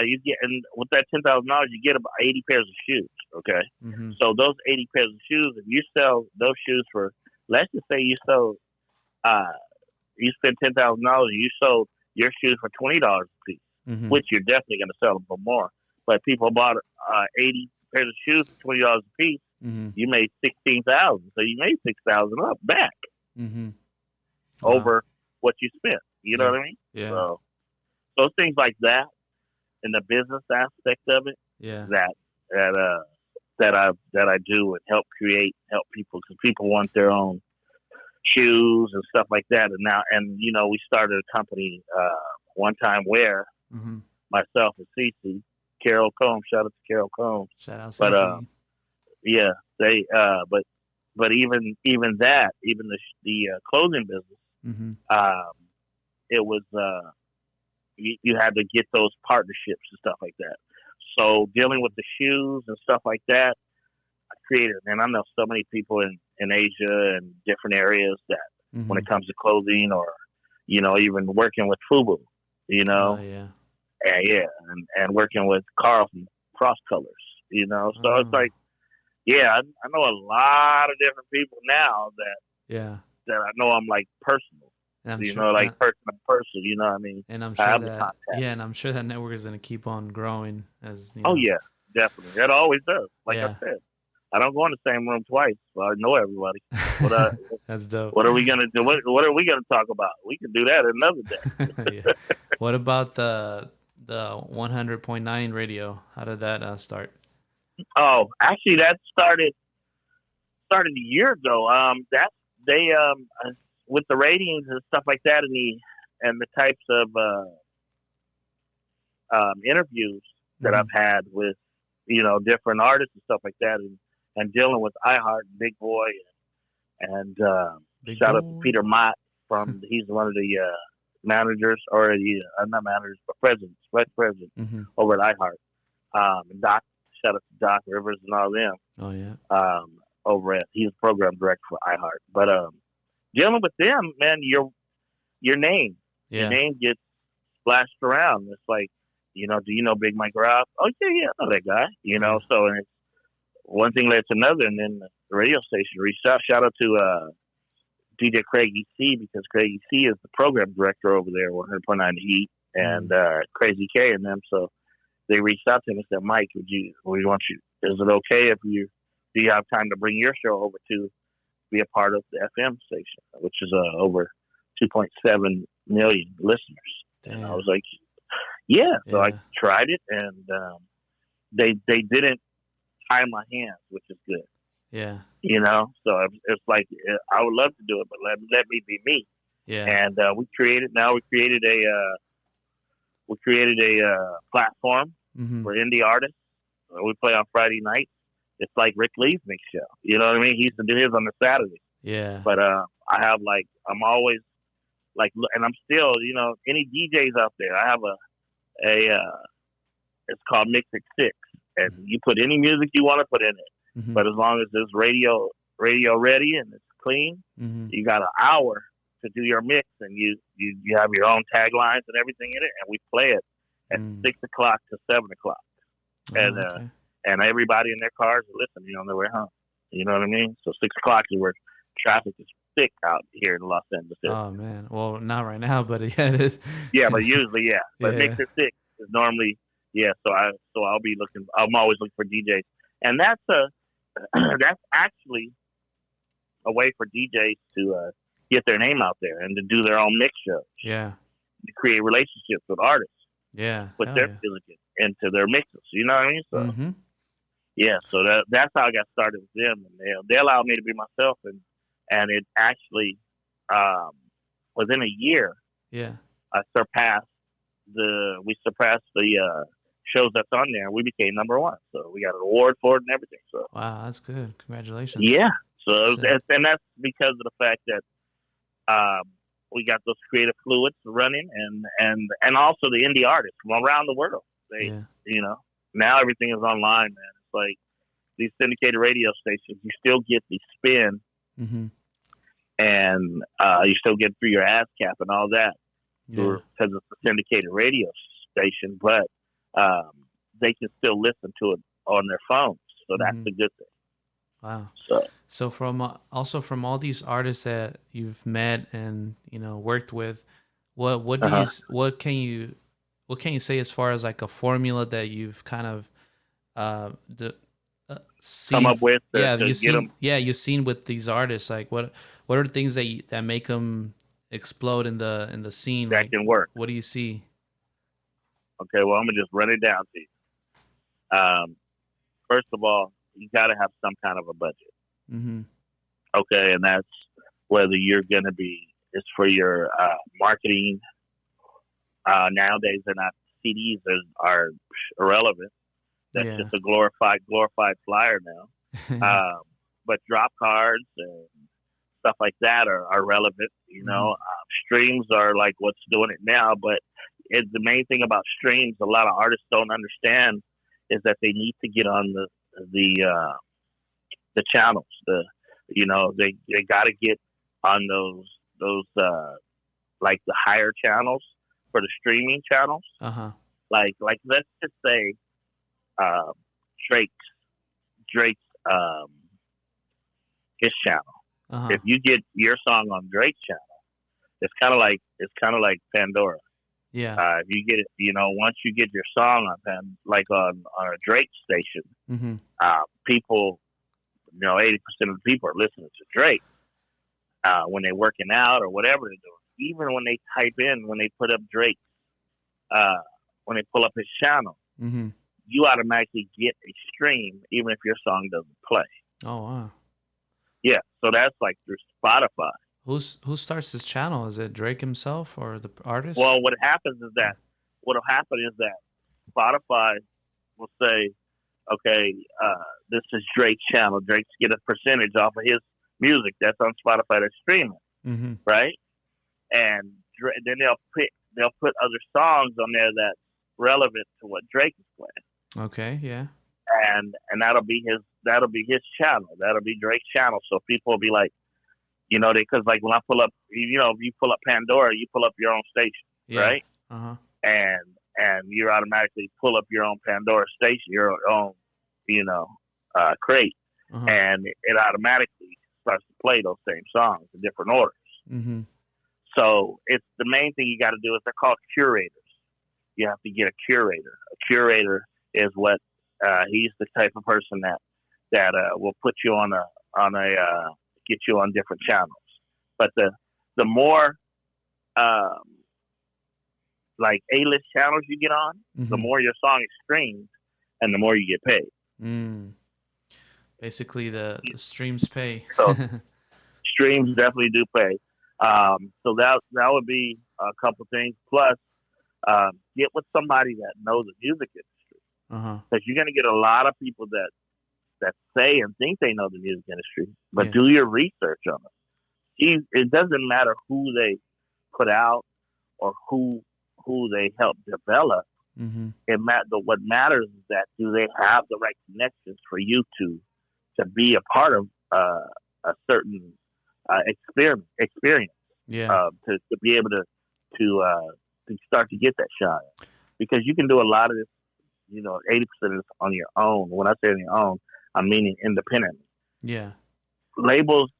you get, and with that $10,000 you get about 80 pairs of shoes. Okay. So those 80 pairs of shoes, if you sell those shoes for, let's just say you sold you spent $10,000 and you sold your shoes for $20 a piece, which you're definitely going to sell them for more. But people bought 80 pairs of shoes for $20 a piece. You made $16,000, so you made $6,000 up back over what you spent. You know what I mean? Yeah. So things like that, in the business aspect of it, that I do and help people, because people want their own shoes and stuff like that. And we started a company one time where myself and Stacey, Carol Combs, shout out to Carol Combs. Shout out, but but even the clothing business, it was you had to get those partnerships and stuff like that. So dealing with the shoes and stuff like that, I created, and I know so many people in Asia and different areas that when it comes to clothing or even working with FUBU, and working with Carlton Cross Colors, so it's like, I know a lot of different people now that I know I'm like personal. Person to person, you know what I mean? And I'm sure I'm sure that network is going to keep on growing as. Oh yeah, definitely. That always does. Like I said, I don't go in the same room twice, so I know everybody. But that's dope. What are we gonna do? What are we gonna talk about? We can do that another day. What about the 100.9 radio? How did that start? Oh, actually, that started a year ago. With the ratings and stuff like that, and the types of interviews that I've had with different artists and stuff like that, and dealing with iHeart and Big Boy, and shout out to Peter Mott he's one of the managers, or the not managers, but presidents, vice president over at iHeart. Doc, shout out to Doc Rivers and all them. Oh yeah. He's program director for iHeart. But dealing with them, man, your name, your name gets splashed around. It's like, do you know Big Mike Rob? Oh yeah, I know that guy. So and it's one thing led to another, and then the radio station reached out. Shout out to DJ Craig EC, because Craig EC is the program director over there, 100.9 Heat, and Crazy K and them. So they reached out to him and said, Mike, is it okay if do you have time to bring your show over to be a part of the FM station, which is over 2.7 million listeners? Damn. And I was like, yeah. So I tried it, and they didn't tie my hands, which is good. Yeah. So it's like, I would love to do it, but let me be me. Yeah. And we created a platform for indie artists. We play on Friday nights. It's like Rick Lee's mix show. You know what I mean? He used to do his on the Saturday. Yeah. But I have I'm always and I'm still, any DJs out there, I have it's called Mix It 6, and you put any music you want to put in it. But as long as it's radio ready and it's clean, you got an hour to do your mix, and you have your own taglines and everything in it, and we play it at 6 o'clock to 7 o'clock. And everybody in their cars are listening on their way home. You know what I mean? So 6 o'clock is where traffic is thick out here in Los Angeles. Oh man, well not right now, but yeah, it is. Yeah, but usually, yeah. But Mix It 6 is normally, So I'll be looking. I'm always looking for DJs, and that's actually a way for DJs to get their name out there and to do their own mix shows. Yeah. To create relationships with artists. Yeah. Put their feelings into their mixes. You know what I mean? So yeah, so that's how I got started with them, and they allowed me to be myself, and it actually within a year, we surpassed the shows that's on there, and we became number one. So we got an award for it and everything. So wow, that's good. Congratulations. Yeah. So and that's because of the fact that we got those creative fluids running, and also the indie artists from around the world. They now everything is online, man. It's like these syndicated radio stations, you still get the spin, and you still get through your ASCAP and all that because it's a syndicated radio station, but they can still listen to it on their phones. So that's a good thing. Wow. So from all these artists that you've met and worked with, what can you say as far as like a formula that you've kind of seen, come up with? You've seen with these artists. Like what are the things that make them explode in the scene? That can work. What do you see? Okay, well, I'm gonna just run it down to you. First of all, you got to have some kind of a budget. Okay, and that's whether you're going to it's for your marketing. Nowadays, they're not CDs are irrelevant. That's just a glorified flyer now. But drop cards and stuff like that are relevant. Streams are like what's doing it now. But the main thing about streams, a lot of artists don't understand, is that they need to get on the channels. They got to get on those like the higher channels for the streaming channels. Like let's just say Drake's his channel. If you get your song on Drake's channel, it's kind of like Pandora. Yeah. If you get it, once you get your song on a Drake station, people, 80% of the people are listening to Drake when they're working out or whatever they're doing. Even when they when they put up Drake, when they pull up his channel, you automatically get a stream, even if your song doesn't play. Oh wow. Yeah. So that's like through Spotify. Who starts this channel? Is it Drake himself or the artist? Well, what'll happen is that Spotify will say, okay, this is Drake's channel. Drake's get a percentage off of his music that's on Spotify that's streaming, right? and then they'll put other songs on there that's relevant to what Drake is playing. Okay, yeah. And that'll be his channel. That'll be Drake's channel. So people will be like, because like when I pull up, if you pull up Pandora, you pull up your own station, right? Uh-huh. And you automatically pull up your own Pandora station, your own, crate, and it automatically starts to play those same songs in different orders. Mm-hmm. So it's the main thing you got to do is they're called curators. You have to get a curator. A curator is what he's the type of person that will put you on get you on different channels. But the more like A-list channels you get on, the more your song is streamed, and the more you get paid. Mm. Basically, the streams pay. So streams definitely do pay. So that would be a couple things. Plus, get with somebody that knows the music industry, because you're going to get a lot of people that say and think they know the music industry, but do your research on them. It doesn't matter who they put out or who they help develop. What matters is that do they have the right connections for you to be a part of a certain experience. To be able to start to get that shot, because you can do a lot of this, 80% of this on your own. When I say on your own, I'm meaning independently. Yeah. Labels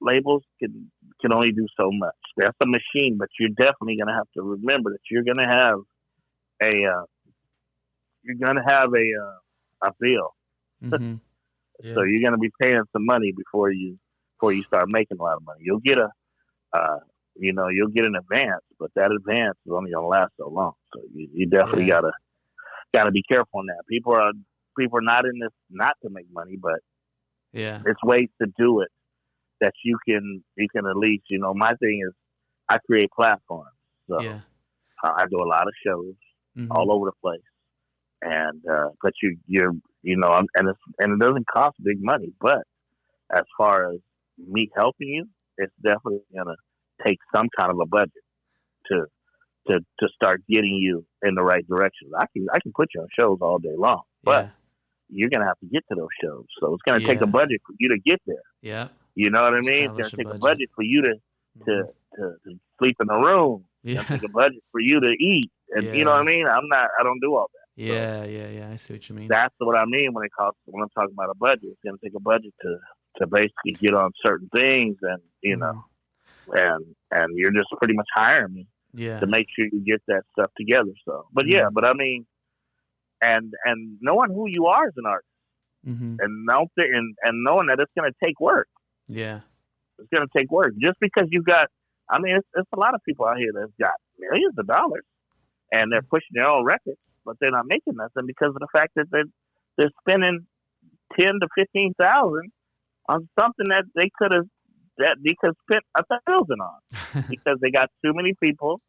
can only do so much. That's a machine, but you're definitely going to have to remember that you're going to have a bill. Yeah. So you're going to be paying some money before you start making a lot of money. You'll get you'll get an advance, but that advance is only going to last so long. So you definitely gotta be careful on that. People are not in this not to make money, but it's ways to do it that you can at least, my thing is I create platforms. So I do a lot of shows all over the place. And, but you're and it doesn't cost big money, but as far as me helping you, it's definitely going to take some kind of a budget to start getting you in the right direction. I can put you on shows all day long, but you're going to have to get to those shows. So it's going to take a budget for you to get there. Yeah. You know what I mean? It's going to take a budget for you to sleep in a room. It's going to take a budget for you to eat. And you know what I mean? I don't do all that. Yeah, I see what you mean. That's what I mean when I'm talking about a budget. It's going to take a budget to basically get on certain things, and and you're just pretty much hiring me to make sure you get that stuff together. So, but but I mean, and knowing who you are as an artist, and knowing that it's going to take work. Yeah, it's going to take work. Just because you got, I mean, it's a lot of people out here that's got millions of dollars, and they're pushing their own records, but they're not making nothing because of the fact that they're spending $10,000 to $15,000 on something that they could spent $1,000 on, because they got too many people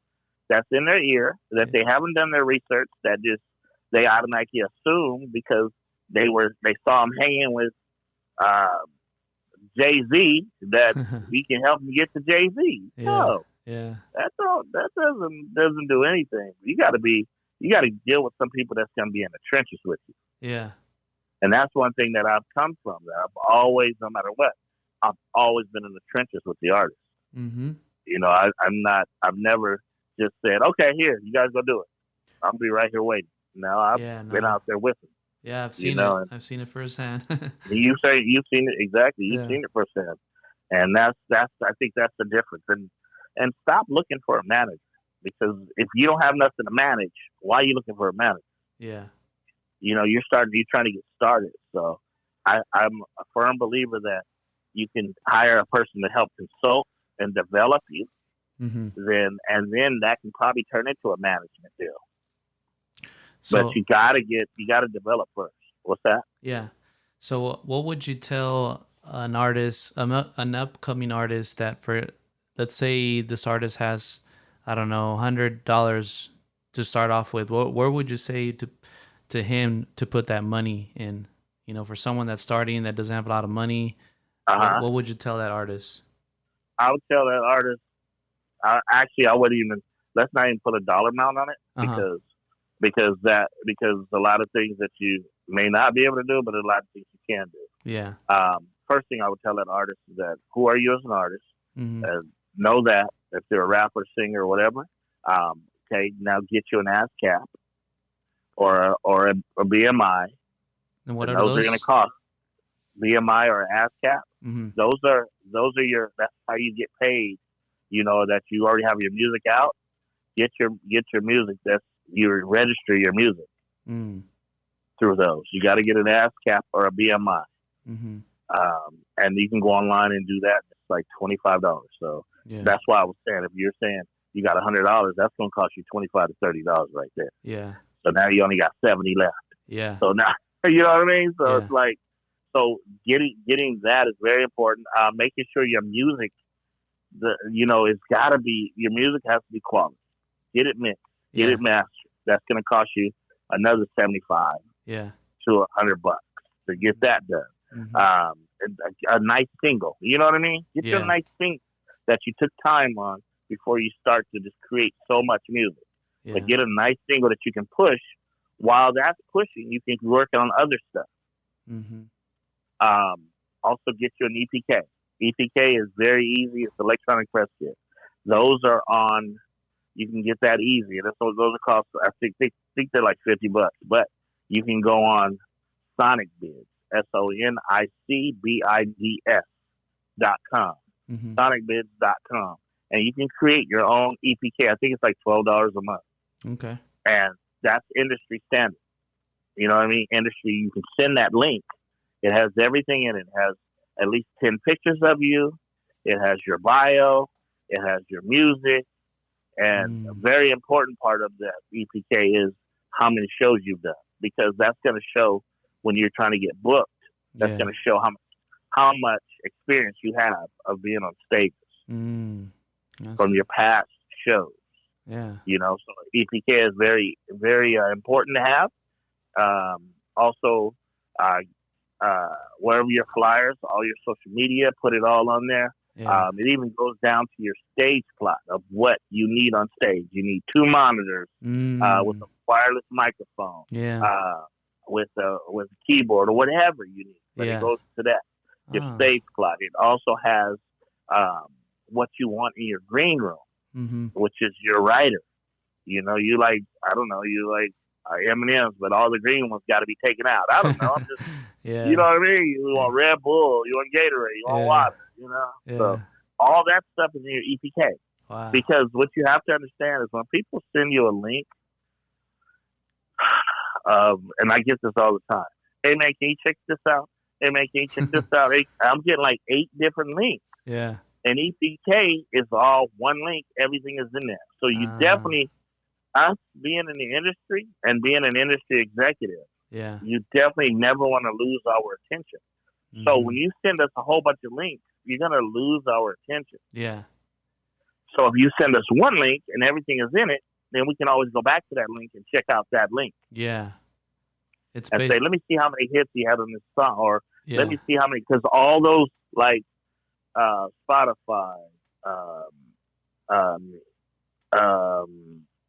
that's in their ear that they haven't done their research, that just they automatically assume because they saw him hanging with Jay-Z that he can help them get to Jay-Z. No, that's all. That doesn't do anything. You got to deal with some people that's going to be in the trenches with you. Yeah. And that's one thing that I've come from. That I've always, no matter what, I've always been in the trenches with the artist. I've never just said, okay, here, you guys go do it. I'll be right here waiting. No, I've been out there with them. Yeah, I've seen it. I've seen it firsthand. You've seen it exactly. You've seen it firsthand, and that's. I think that's the difference. And stop looking for a manager, because if you don't have nothing to manage, why are you looking for a manager? Yeah. You're trying to get started. So I'm a firm believer that you can hire a person to help consult and develop you, then that can probably turn into a management deal. So, but you gotta develop first. What's that? Yeah. So what would you tell an artist, an upcoming artist, that let's say this artist has, I don't know, $100 to start off with? Where would you say to him to put that money in? For someone that's starting, that doesn't have a lot of money, what would you tell that artist? I would tell that artist, I wouldn't even. Let's not even put a dollar amount on it because a lot of things that you may not be able to do, but a lot of things you can do. Yeah. First thing I would tell an artist is that who are you as an artist? Mm-hmm. Know that if they're a rapper, singer, or whatever. Okay, now get you an ASCAP or a BMI. And what and are those? Are going to cost BMI or ASCAP. Mm-hmm. Those are your. That's how you get paid. You know that you already have your music out. Get your music. That's you register your music through those. You got to get an ASCAP or a BMI. Mm-hmm. And you can go online and do that. It's like $25. So that's why I was saying, if you're saying you got $100, that's going to cost you $25 to $30 right there. Yeah. So now you only got 70 left. Yeah. So now, you know what I mean? So it's like, so getting that is very important. Making sure your music, it's got to be, your music has to be quality. Get it mixed, get it mastered. That's going to cost you another 75 to $100 to get that done. Mm-hmm. A nice single, you know what I mean? Get your nice single that you took time on before you start to just create so much music. But get a nice single that you can push. While that's pushing, you can work on other stuff. Mm-hmm. Also get you an EPK. EPK is very easy. It's electronic press kit. Those are on. You can get that easy. Those are cost. I think they're like $50, but you can go on Sonic Bids. SonicBids.com. Mm-hmm. SonicBids.com. And you can create your own EPK. I think it's like $12 a month. Okay. And that's industry standard. You know what I mean? Industry, you can send that link. It has everything in it. It has at least 10 pictures of you. It has your bio. It has your music. And a very important part of that EPK is how many shows you've done. Because that's going to show when you're trying to get booked. That's going to show how much experience you have of being on stages from your past shows. Yeah, so EPK is very, very important to have. Also, wherever your flyers, all your social media, put it all on there. Yeah. It even goes down to your stage plot of what you need on stage. You need 2 monitors with a wireless microphone. Yeah. With a keyboard or whatever you need. But it goes to that. Your stage plot. It also has what you want in your green room, which is your writer. You like M&M's, but all the green ones got to be taken out. I don't know. I'm just, you know what I mean? You want Red Bull, you want Gatorade, you want water, So all that stuff is in your EPK. Wow. Because what you have to understand is when people send you a link, and I get this all the time. Hey man, can you check this out? Hey man, can you check this out? I'm getting like 8 different links. Yeah. And EPK is all one link. Everything is in there. So you definitely, us being in the industry and being an industry executive, you definitely never want to lose our attention. Mm-hmm. So when you send us a whole bunch of links, you're going to lose our attention. Yeah. So if you send us one link and everything is in it, then we can always go back to that link and check out that link. Yeah. And say, let me see how many hits he had on this song, or let me see how many, because all those like Spotify,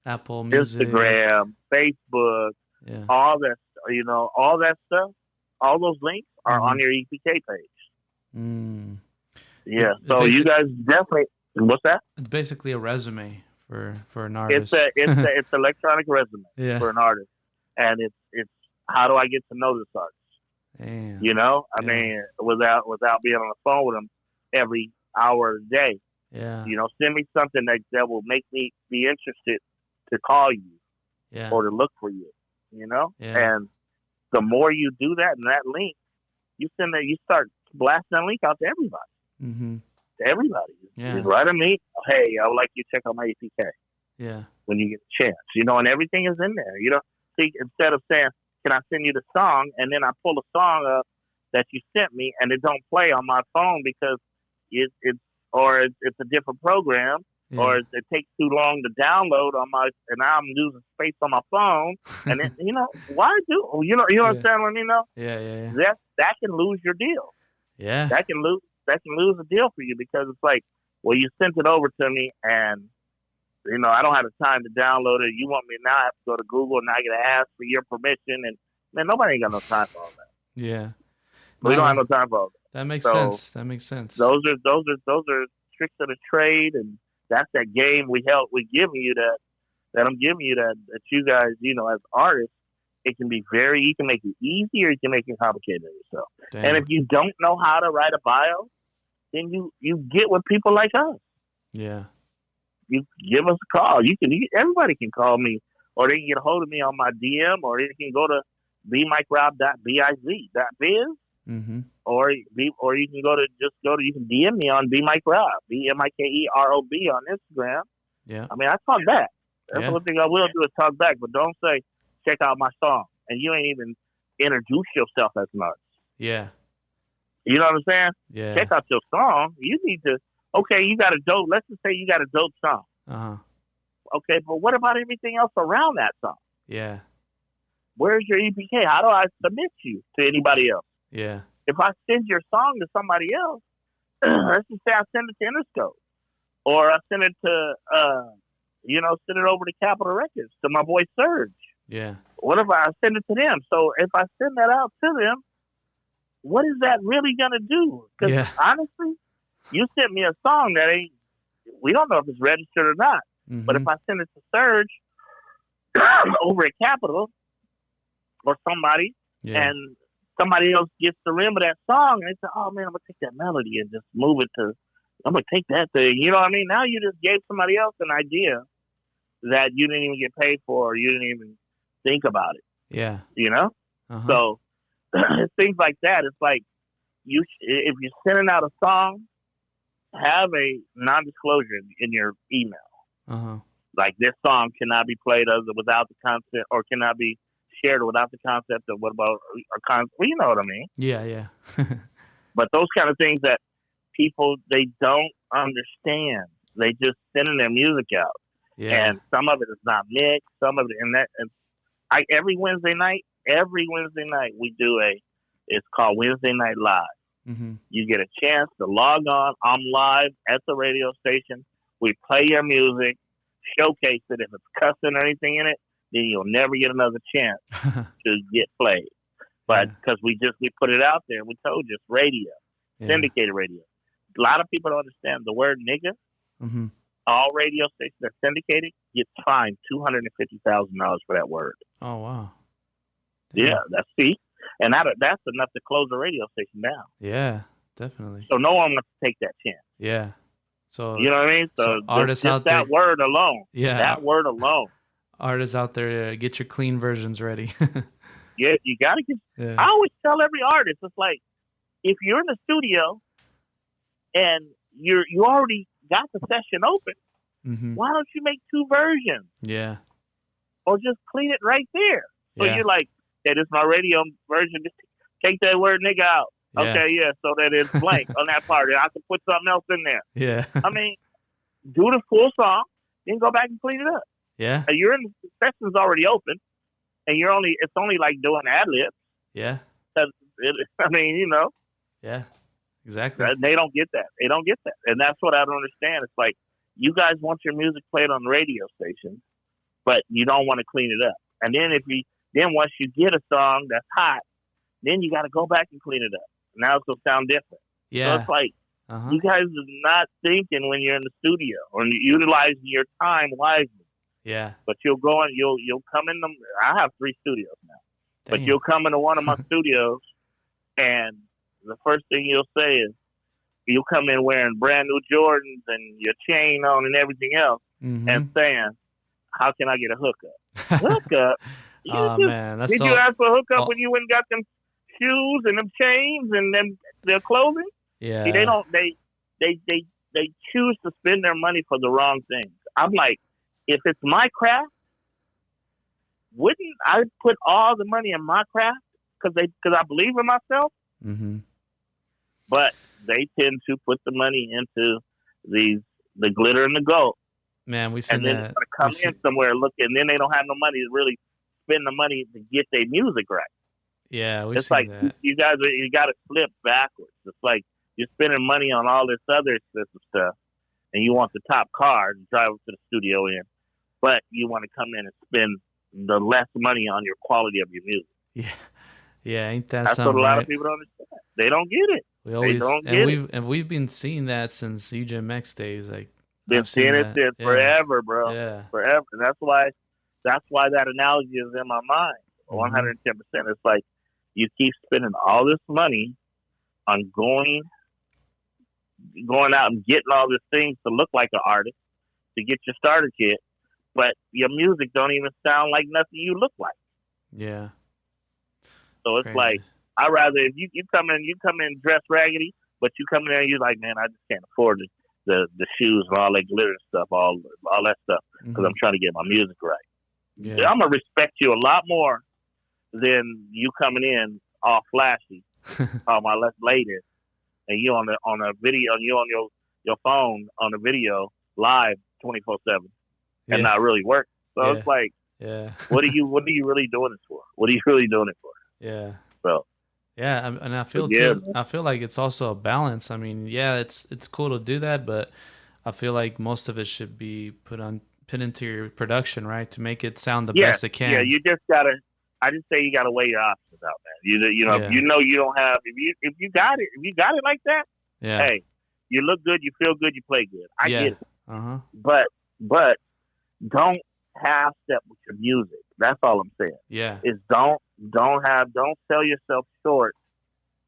Apple Music, Instagram, Facebook, all that, all that stuff, all those links are on your EPK page. Yeah, so you guys definitely. What's that? It's basically a resume for an artist. It's electronic resume for an artist, and it's how do I get to know this artist? Damn. I mean, without being on the phone with them every hour a day. Yeah. Send me something that will make me be interested to call you or to look for you. And the more you do that in that link, you start blasting that link out to everybody. Mm-hmm. To everybody. Yeah. Right? Hey, I would like you to check out my APK. Yeah. When you get a chance. And everything is in there. See, instead of saying, can I send you the song? And then I pull a song up that you sent me and it don't play on my phone because it's a different program or it takes too long to download and I'm losing space on my phone. And then, why do, understand what I mean? That can lose your deal. Yeah. That can lose a deal for you because it's like Well, you sent it over to me, and I don't have the time to download it. You want me now? I have to go to Google, and I got to ask for your permission. And man, nobody ain't got no time for all that. Yeah. We don't have no time for all that. That makes sense. That makes sense. Those are tricks of the trade, and that's that game we giving you that I'm giving you that you guys, as artists, it can be you can make it easy or you can make it complicated on yourself. Damn. And if you don't know how to write a bio, then you get with people like us. Yeah. You give us a call. Everybody can call me, or they can get a hold of me on my DM, or they can go to bmikerob.biz. Mm-hmm. Or you can you can DM me on bmikerob, BMikeRob on Instagram. Yeah. I mean, I talk back. That's one thing I will do is talk back, but don't say check out my song and you ain't even introduce yourself as much. Yeah. You know what I'm saying? Yeah. Check out your song. You need to. Okay, you got a dope. Let's just say you got a dope song. Uh-huh. Okay, but what about everything else around that song? Yeah. Where's your EPK? How do I submit you to anybody else? Yeah. If I send your song to somebody else, let's just say I send it to Interscope, or I send it to, send it over to Capitol Records to my boy Serge. Yeah. What if I send it to them? So if I send that out to them, what is that really gonna do? Because honestly, you sent me a song that we don't know if it's registered or not. Mm-hmm. But if I send it to Serge over at Capitol or somebody, and somebody else gets the rim of that song, and they say, "Oh man, I'm gonna take that melody and just move it to. I'm gonna take that thing." You know what I mean? Now you just gave somebody else an idea that you didn't even get paid for, or you didn't even think about it. Yeah. Uh-huh. So things like that. It's like if you're sending out a song, have a non-disclosure in your email. Uh-huh. Like this song cannot be played without the concept, or cannot be shared without the concept of what about a concept. Well, you know what I mean? Yeah. But those kind of things that people, they don't understand. They just sending their music out, and some of it is not mixed. Some of it, every Wednesday night we do it's called Wednesday Night Live. Mm-hmm. You get a chance to log on. I'm live at the radio station. We play your music, showcase it. If it's cussing or anything in it, then you'll never get another chance to get played. But because we put it out there, we told you it's radio, syndicated radio. A lot of people don't understand the word nigga. Mm-hmm. All radio stations that are syndicated get fined $250,000 for that word. Oh wow! Damn. Yeah, and that's enough to close a radio station down. Yeah, definitely. So no one wants to take that chance. Yeah. So you know what I mean? So artists just out there, that word alone. Yeah. That word alone. Artists out there, get your clean versions ready. Yeah, you gotta get. Yeah. I always tell every artist, it's like if you're in the studio and you already got the session open, mm-hmm. why don't you make two versions? Yeah. Or just clean it right there. So you're like, hey, this is my radio version. Just take that word nigga out. Yeah. Okay, so that it's blank on that part. I can put something else in there. Yeah. I mean, do the full song, then go back and clean it up. Yeah. And you're in the session's already open, and it's only like doing ad libs. Yeah. Yeah. Exactly. They don't get that. And that's what I don't understand. It's like, you guys want your music played on the radio station, but you don't want to clean it up. And then once you get a song that's hot, then you got to go back and clean it up. Now it's going to sound different. Yeah. So it's like, you guys are not thinking when you're in the studio, or utilizing your time wisely. Yeah. But you'll go and you'll come in them. I have 3 studios now. Damn. But you'll come into one of my studios, and the first thing you'll say is, you'll come in wearing brand new Jordans and your chain on and everything else, mm-hmm. and saying, "How can I get a hookup?" Hookup? Man, that's did you ask for a hookup when you went and got them shoes and them chains and them their clothing? Yeah. See, they don't. They choose to spend their money for the wrong things. I'm like, if it's my craft, wouldn't I put all the money in my craft because I believe in myself? Mm-hmm. But they tend to put the money into the glitter and the gold. Man, we seen that. And then they're going to come in somewhere and look, and then they don't have no money to really spend the money to get their music right. Yeah, it's like that. You got to flip backwards. It's like you're spending money on all this other expensive stuff, and you want the top car to drive up to the studio in, but you want to come in and spend the less money on your quality of your music. Yeah, ain't that That's something? what a lot right? of people don't understand. They don't get it. They don't get it. And we've been seeing that since UGMX days. Like Been seeing it since forever, bro. Yeah. Forever. And that's why that analogy is in my mind. 110%. It's like you keep spending all this money on going out and getting all these things to look like an artist, to get your starter kit, but your music don't even sound like nothing you look like. Yeah. So it's like, I'd rather, if you come in dressed raggedy, but you come in there and you're like, man, I just can't afford the shoes and all that glitter and stuff, all that stuff, because I'm trying to get my music right. Yeah. I'm gonna respect you a lot more than you coming in all flashy, all my latest, and you on a video, you on your phone on a video live 24/7, and not really work. So it's like, what are you really doing it for? What are you really doing it for? Yeah. So. Yeah, and I feel too. I feel like it's also a balance. I mean, yeah, it's cool to do that, but I feel like most of it should be put into your production, right, to make it sound the best it can. Yeah, you just gotta. I just say you gotta weigh your options out, man. You know you don't have if you got it like that. Yeah. Hey, you look good, you feel good, you play good. I get it. But don't half step with your music. That's all I'm saying. Yeah. Is don't sell yourself short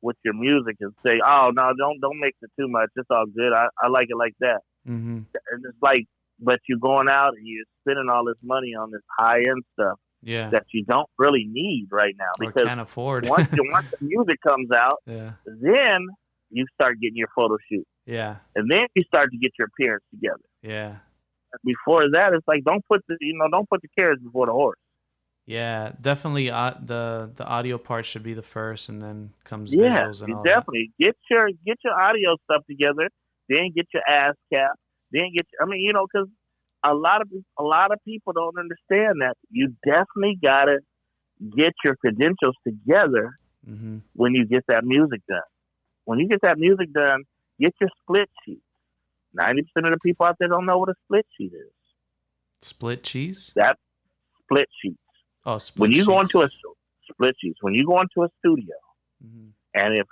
with your music and say, oh no, don't mix it too much. It's all good. I like it like that. Mm-hmm. And it's like, but you're going out and you're spending all this money on this high end stuff that you don't really need right now because can't afford. once the music comes out, then you start getting your photo shoot. Yeah. And then you start to get your appearance together. Yeah. Before that, it's like don't put the carriage before the horse. Yeah, definitely. The audio part should be the first, and then comes visuals and all definitely that. Get your audio stuff together. Then get your ass cap. Then because a lot of people don't understand that you definitely gotta get your credentials together when you get that music done. When you get that music done, get your split sheet. 90% of the people out there don't know what a split sheet is. Split cheese? That split sheet. Oh, split when you sheets. go into a split sheets, when you go into a studio, and if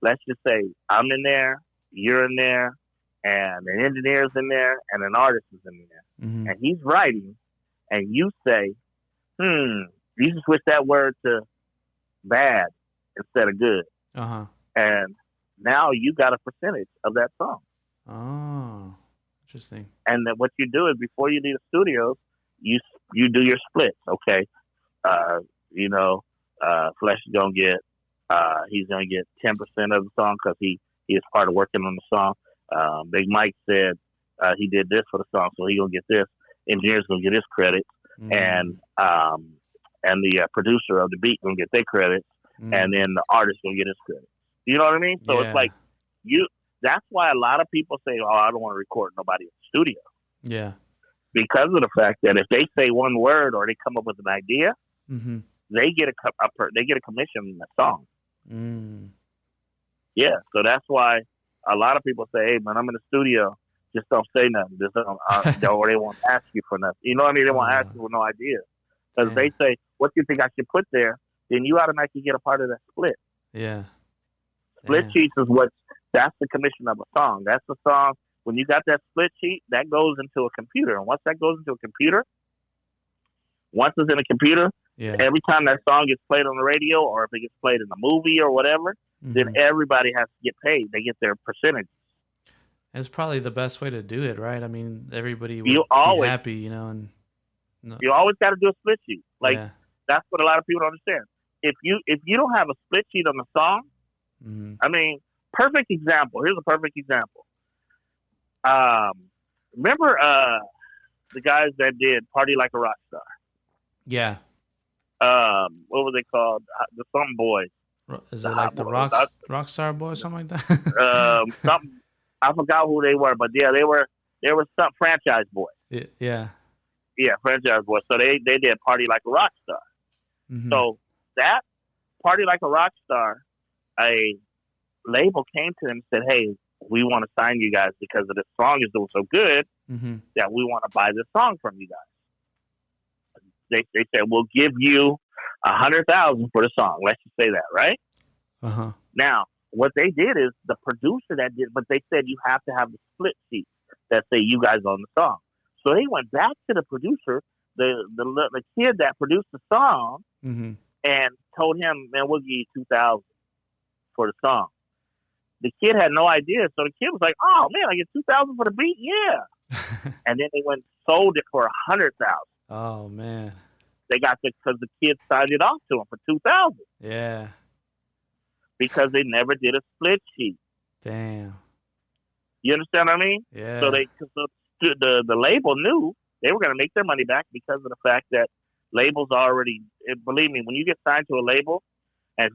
let's just say I'm in there, you're in there, and an engineer's in there, and an artist is in there, and he's writing, and you say, you just switch that word to bad instead of good, and now you got a percentage of that song. Oh, interesting. And then what you do is before you leave the studios, you do your splits, okay? Flesh is gonna get he's gonna get 10% of the song because he is part of working on the song. Big Mike said he did this for the song, so he gonna get this. Engineer's gonna get his credits, and the producer of the beat gonna get their credits, and then the artist gonna get his credits. You know what I mean? So it's like that's why a lot of people say, "Oh, I don't want to record nobody in the studio." Yeah. Because of the fact that if they say one word or they come up with an idea, they get a commission on the song. Yeah, so that's why a lot of people say, "Hey, man, I'm in the studio. Just don't say nothing. Just or they won't ask you for nothing. You know what I mean? They won't ask you for no idea because they say, "What do you think I should put there?" Then you automatically get a part of that split. Yeah. Split sheets is that's the commission of a song. That's the song. When you got that split sheet, that goes into a computer. And once that goes into a computer, once it's in a computer, every time that song gets played on the radio or if it gets played in a movie or whatever, then everybody has to get paid. They get their percentage. It's probably the best way to do it, right? I mean, everybody would be happy, and you always got to do a split sheet. That's what a lot of people don't understand. If you don't have a split sheet on the song, I mean, perfect example. Here's a perfect example. Remember the guys that did Party Like a Rock Star? Yeah. What were they called? The Something Boys. Is it like the Rockstar Boys, something like that? Something. I forgot who they were, but yeah, they were some Franchise Boys. Yeah. Yeah, Franchise Boys. So they did Party Like a Rock Star. So that Party Like a Rock Star, a label came to them and said, "Hey, we want to sign you guys because of this song is doing so good that we want to buy this song from you guys. They said, we'll give you $100,000 for the song. Let's just say that, right? Now, what they did is the producer that did, but they said you have to have the split sheet that say you guys on the song. So they went back to the producer, the kid that produced the song, and told him, man, we'll give you $2,000 for the song. The kid had no idea, so the kid was like, "Oh man, I get $2,000 for the beat, yeah." And then they went and sold it for $100,000. Oh man, they got because the kid signed it off to him for $2,000. Yeah, because they never did a split sheet. Damn. You understand what I mean? Yeah. So the label knew they were going to make their money back because of the fact that labels already. Believe me, when you get signed to a label, and if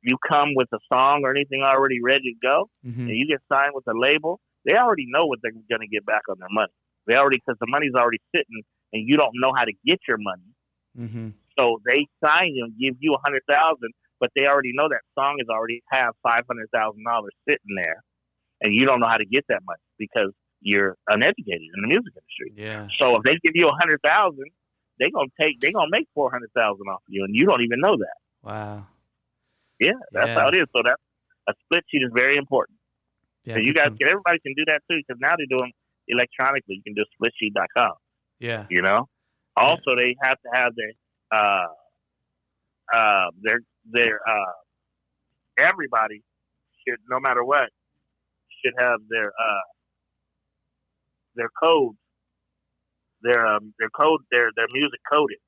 you come with a song or anything already ready to go, and you get signed with a label, they already know what they're going to get back on their money. They already, because the money's already sitting, and you don't know how to get your money. So they sign you and give you $100,000, but they already know that song is already have $500,000 sitting there, and you don't know how to get that money because you're uneducated in the music industry. Yeah. So if they give you $100,000, they're gonna make $400,000 off of you, and you don't even know that. Wow. Yeah, that's how it is. So that a split sheet is very important. Yeah, so everybody can do that too, because now they're doing electronically. You can do splitsheet.com. Yeah. You know. Also, they have to have their everybody should, no matter what, should have their codes, their music coded.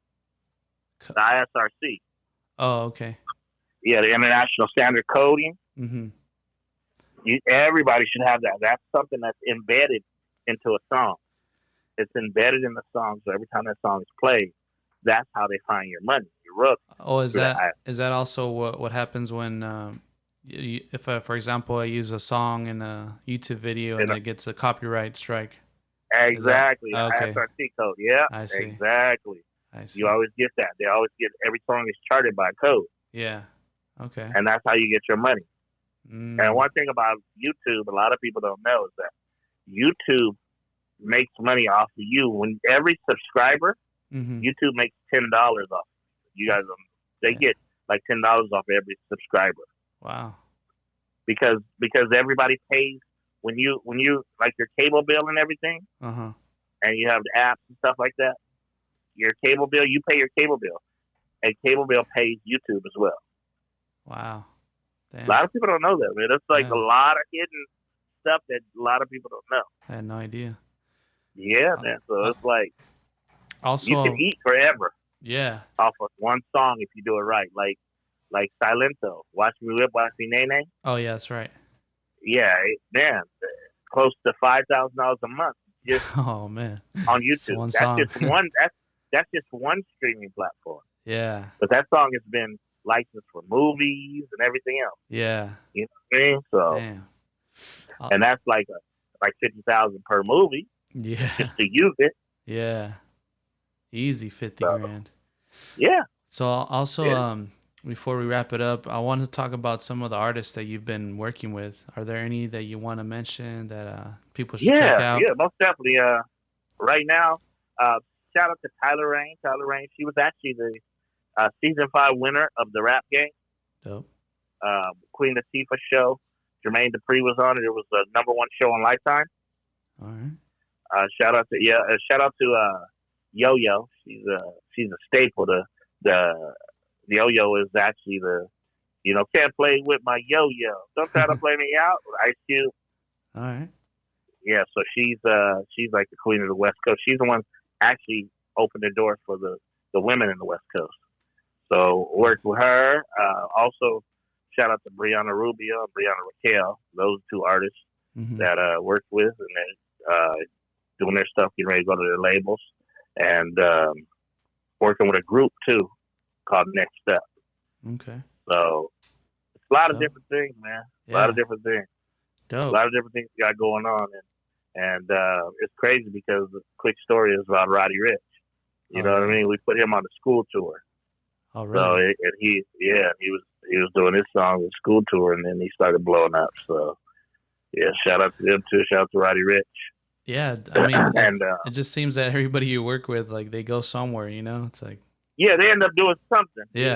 The ISRC. Oh, okay. Yeah, the International Standard Coding. Everybody should have that. That's something that's embedded into a song. It's embedded in the song, so every time that song is played, that's how they find your money, your royalties. Oh, is that also what happens when if for example, I use a song in a YouTube video and it gets a copyright strike? Exactly. Okay. ISRC code. Yeah. I see. Exactly. I see. You always get that. They always get, every song is charted by code. Yeah. Okay. And that's how you get your money. And one thing about YouTube, a lot of people don't know, is that YouTube makes money off of you. When every subscriber, YouTube makes $10 off. You guys, they get like $10 off every subscriber. Wow. Because everybody pays when you like your cable bill and everything, and you have the apps and stuff like that. Your cable bill, you pay your cable bill, and cable bill pays YouTube as well. Wow. Damn. A lot of people don't know that, man. It's like a lot of hidden stuff that a lot of people don't know. I had no idea. Yeah, man. So it's like also you can eat forever. Yeah. Off of one song if you do it right. Like Silento, Watch Me Whip, Watch Me Nay Nay. Oh yeah, that's right. Yeah, man, close to $5,000 a month just oh man on YouTube. One song. That's just one streaming platform. Yeah. But that song has been licensed for movies and everything else. Yeah. You know what I mean? So, damn. And that's like $50,000 per movie. Yeah. Just to use it. Yeah. Easy 50 grand. Yeah. So also, before we wrap it up, I want to talk about some of the artists that you've been working with. Are there any that you want to mention that people should check out? Yeah, most definitely. Right now, shout out to Tyler Rain. Tyler Rain, she was actually the season 5 winner of the rap game. Dope. Queen Latifah show. Jermaine Dupri was on it. It was the #1 show on Lifetime. All right. Shout out to Yo-Yo. She's a staple. The Yo-Yo is actually can't play with my Yo-Yo. Don't try to play me out. Ice Cube. All right. Yeah, so she's like the queen of the West Coast. She's the one actually opened the door for the women in the West Coast. So worked with her. Also, shout out to Brianna Rubio and Brianna Raquel. Those two artists that worked with, and then doing their stuff, getting ready to go to their labels, and working with a group too called Next Step. Okay. So it's a lot of different things, man. Yeah. A lot of different things. Dope. A lot of different things we got going on, and it's crazy because the quick story is about Roddy Ricch. You know what I mean? We put him on the school tour. Oh, really? So he was doing his song, the school tour, and then he started blowing up. So Yeah, shout out to them too. Shout out to Roddy Rich. Yeah, I mean, and it just seems that everybody you work with, like, they go somewhere, you know? It's like, yeah, they end up doing something. yeah.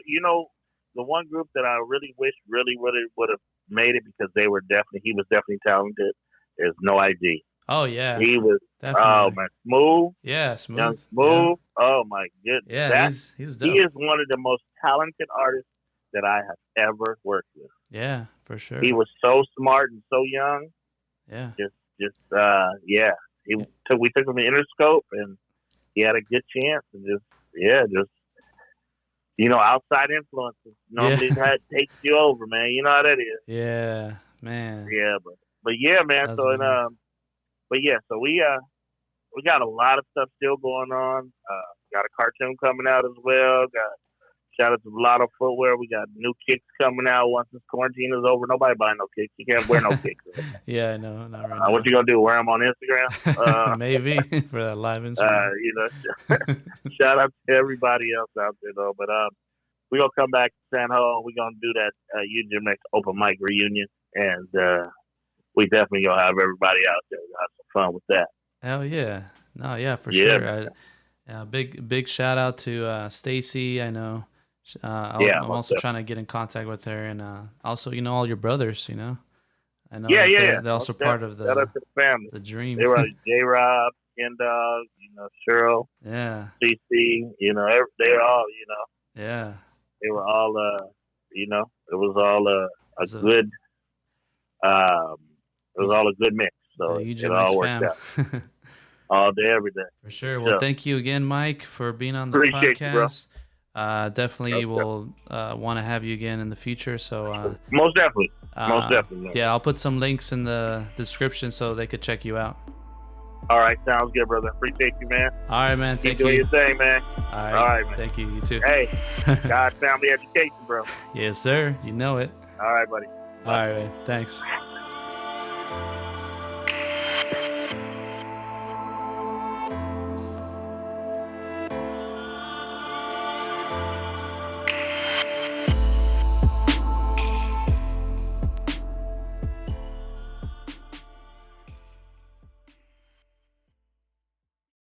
You know, the one group that I really wish really would have made it because he was definitely talented. Is No ID. Oh yeah, he was. definitely. Oh man, Smooth. Yeah, Smooth. Young Smooth. Yeah. Oh my goodness. Yeah, he's dope. He is one of the most talented artists that I have ever worked with. Yeah, for sure. He was so smart and so young. Yeah. Yeah. We took him to Interscope and he had a good chance and just outside influences normally takes you over, man. You know how that is. Yeah, man. Yeah, but yeah, man. That's so we got a lot of stuff still going on. Got a cartoon coming out as well. Shout out to Lotto Footwear. We got new kicks coming out once this quarantine is over. Nobody buying no kicks. You can't wear no kicks. Yeah, I know. Not right now. What you gonna do? Wear them on Instagram? Maybe for that live Instagram. Shout out to everybody else out there though. But we gonna come back to San Jose. We gonna do that UGMX open mic reunion, and we definitely gonna have everybody out there. We'll have some fun with that. Hell yeah! No, yeah, for sure. Big shout out to Stacey. I know. I'm also trying to get in contact with her, and also all your brothers. I know. Yeah. They're also part of the, shout out to the family. The dream. They were J-Rob, Ken Dog, Cheryl, yeah, CC. They're all. Yeah. They were all. It was all a good. It was all a good mix. So it all worked out. All day, every day. For sure. Well, thank you again, Mike, for being on the Appreciate podcast. You, bro. Definitely will want to have you again in the future. So most definitely. Most definitely. Yeah, I'll put some links in the description so they could check you out. All right, sounds good, brother. Appreciate you, man. All right, man. Thank you. Do your thing, man. All right, man. Thank you. You too. Hey, God, family education, bro. Yes, sir. You know it. All right, buddy. All right, man. Thanks.